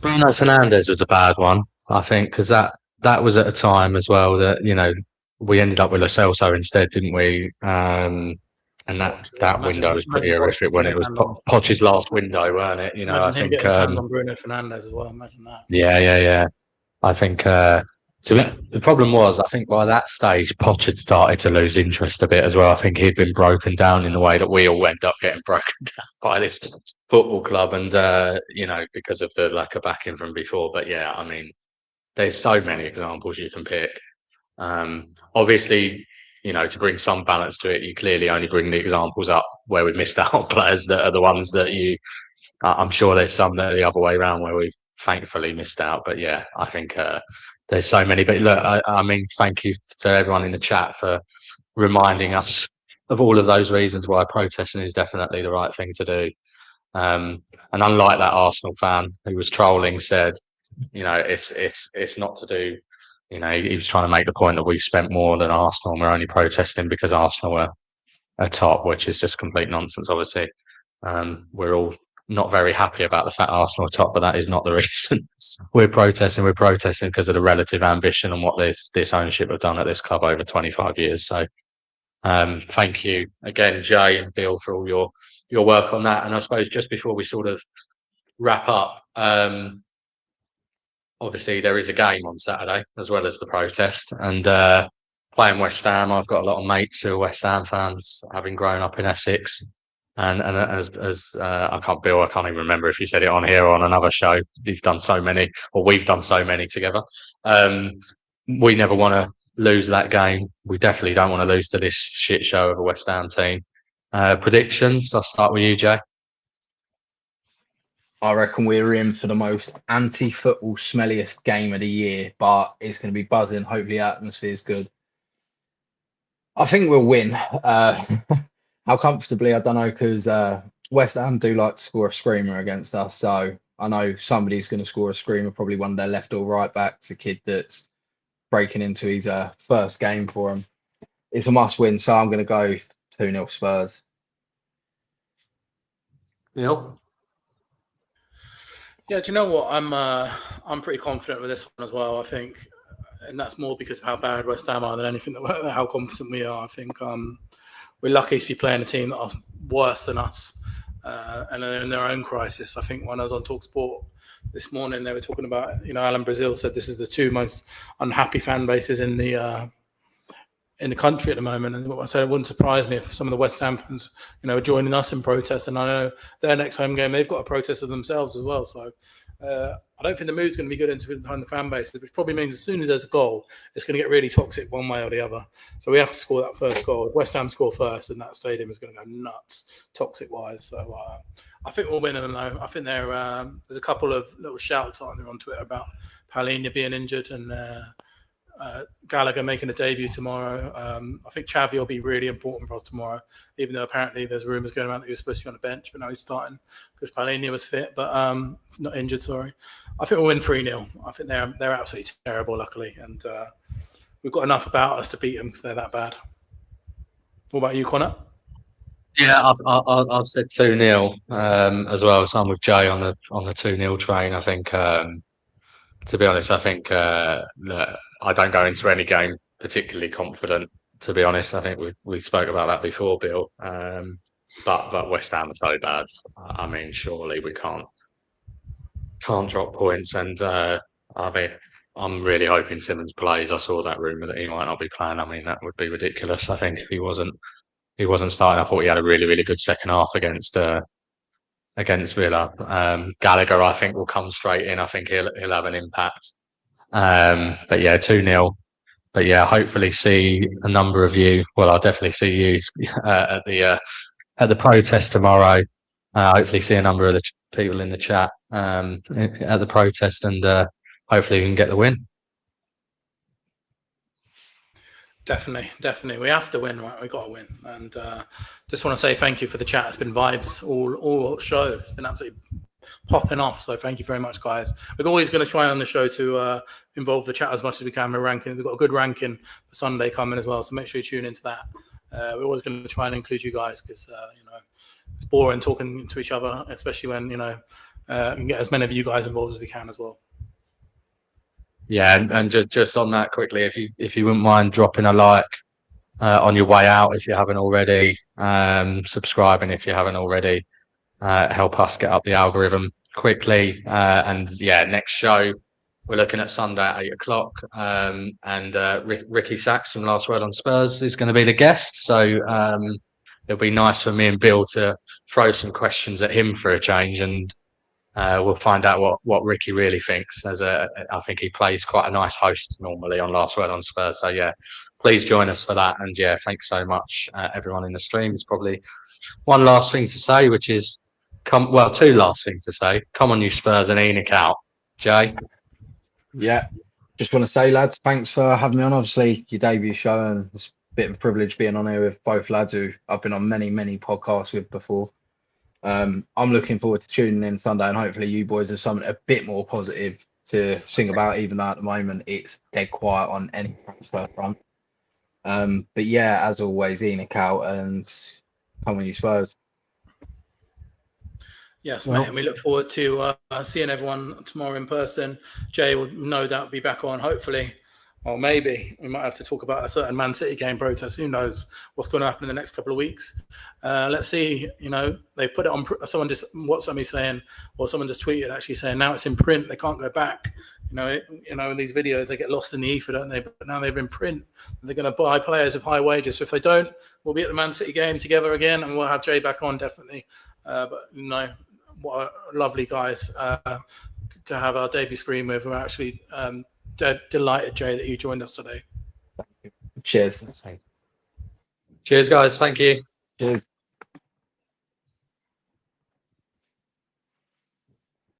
Bruno Fernandes was a bad one. I think, because that was at a time as well that, you know, we ended up with Lo Celso instead, didn't we? And that window was pretty Poch horrific when getting it his was hand on. Poch's last window, weren't it? You know, I Imagine him think, getting his hands on Bruno Fernandes as well. Imagine that. yeah. I think so the problem was, I think by that stage, Poch had started to lose interest a bit as well. I think he'd been broken down in the way that we all end up getting broken down by this football club, and you know, because of the lack of backing from before. But yeah, I mean, there's so many examples you can pick. Obviously, you know, to bring some balance to it, you clearly only bring the examples up where we missed out on players that are the ones that you. I'm sure there's some that are the other way around where we've thankfully missed out. But yeah, I think there's so many. But look, I mean, thank you to everyone in the chat for reminding us of all of those reasons why protesting is definitely the right thing to do. And unlike that Arsenal fan who was trolling, said, you know, it's not to do. You know, he was trying to make the point that we've spent more than Arsenal and we're only protesting because Arsenal are top, which is just complete nonsense. Obviously, we're all not very happy about the fact Arsenal are top, but that is not the reason we're protesting. We're protesting because of the relative ambition and what this ownership have done at this club over 25 years. So, thank you again, Jay and Bill, for all your work on that. And I suppose just before we sort of wrap up, obviously there is a game on Saturday as well as the protest, and playing West Ham. I've got a lot of mates who are West Ham fans, having grown up in Essex. And as I can't even remember if you said it on here or on another show. You've done so many, or we've done so many together. We never want to lose that game. We definitely don't want to lose to this shit show of a West Ham team. Predictions. I'll start with you, Jay. I reckon we're in for the most anti-football smelliest game of the year, but it's going to be buzzing. Hopefully, the atmosphere is good. I think we'll win. How comfortably, I don't know, because West Ham do like to score a screamer against us. So I know somebody's going to score a screamer, probably one of their left or right backs, a kid that's breaking into his first game for him. It's a must win, so I'm going to go 2-0 Spurs. Neil? Yeah, do you know what? I'm pretty confident with this one as well. I think, and that's more because of how bad West Ham are than anything that how confident we are. I think we're lucky to be playing a team that are worse than us, and they're in their own crisis. I think when I was on TalkSport this morning, they were talking about, you know, Alan Brazil said this is the two most unhappy fan bases in the country at the moment. And I said it wouldn't surprise me if some of the West Ham fans, you know, are joining us in protest. And I know their next home game, they've got a protest of themselves as well. So I don't think the mood's going to be good behind the fan base, which probably means as soon as there's a goal, it's going to get really toxic one way or the other. So we have to score that first goal. If West Ham score first, and that stadium is going to go nuts, toxic-wise. So I think we'll win them, though. I think there's a couple of little shouts on Twitter about Palhinha being injured and Gallagher making a debut tomorrow. I think Xavi will be really important for us tomorrow, even though apparently there's rumours going around that he was supposed to be on the bench, but now he's starting because Palhinha was fit, but not injured, sorry. I think we'll win 3-0. I think they're absolutely terrible, luckily, and we've got enough about us to beat them because they're that bad. What about you, Connor? Yeah, I've said 2-0 as well. So I'm with Jay on the 2-0 train. I think, to be honest, I think that I don't go into any game particularly confident. To be honest, I think we spoke about that before, Bill. But West Ham are so bad. I mean, surely we can't drop points. And I mean, I'm really hoping Simmons plays. I saw that rumour that he might not be playing. I mean, that would be ridiculous. I think if he wasn't starting. I thought he had a really, really good second half against Villa. Gallagher, I think, will come straight in. I think he'll have an impact. But yeah, 2-0. But yeah, hopefully see a number of you. Well, I'll definitely see you at the protest tomorrow. Hopefully see a number of the people in the chat at the protest, and hopefully we can get the win. Definitely. We have to win, right? We got to win. And just want to say thank you for the chat. It's been vibes all show. It's been absolutely popping off. So thank you very much, guys. We're always going to try on the show to involve the chat as much as we can. We're ranking. We've got a good ranking for Sunday coming as well. So make sure you tune into that. We're always going to try and include you guys because you know, it's boring talking to each other, especially when, you know, we can get as many of you guys involved as we can as well. Yeah, and just on that quickly, if you wouldn't mind dropping a like on your way out if you haven't already, subscribing if you haven't already, help us get up the algorithm quickly. And yeah, next show we're looking at Sunday at 8 o'clock. And Ricky Sachs from Last Word on Spurs is going to be the guest. So it'll be nice for me and Bill to throw some questions at him for a change, and we'll find out what Ricky really thinks. I think he plays quite a nice host normally on Last Word on Spurs. So yeah, please join us for that. And yeah, thanks so much, everyone in the stream. It's probably one last thing to say, which is two last things to say. Come on, you Spurs, and ENIC out. Jay? Yeah, just want to say, lads, thanks for having me on. Obviously, your debut show, and it's a bit of a privilege being on here with both lads who I've been on many podcasts with before. I'm looking forward to tuning in Sunday, and hopefully you boys have something a bit more positive to sing about, even though at the moment it's dead quiet on any transfer front. But yeah, as always, ENIC out, and come on, you Spurs. Yes, mate, and we look forward to seeing everyone tomorrow in person. Jay will no doubt be back on, hopefully, or maybe we might have to talk about a certain Man City game protest. Who knows what's going to happen in the next couple of weeks? Let's see. They put it on. Someone just WhatsApp me saying, or someone just tweeted actually saying, now it's in print. They can't go back. In these videos they get lost in the ether, don't they? But now they're in print. They're going to buy players of high wages. So if they don't, we'll be at the Man City game together again, and we'll have Jay back on definitely. What a lovely guys to have our debut screen with. We're actually delighted, Jay, that you joined us today. Cheers. Cheers, guys. Thank you. Cheers.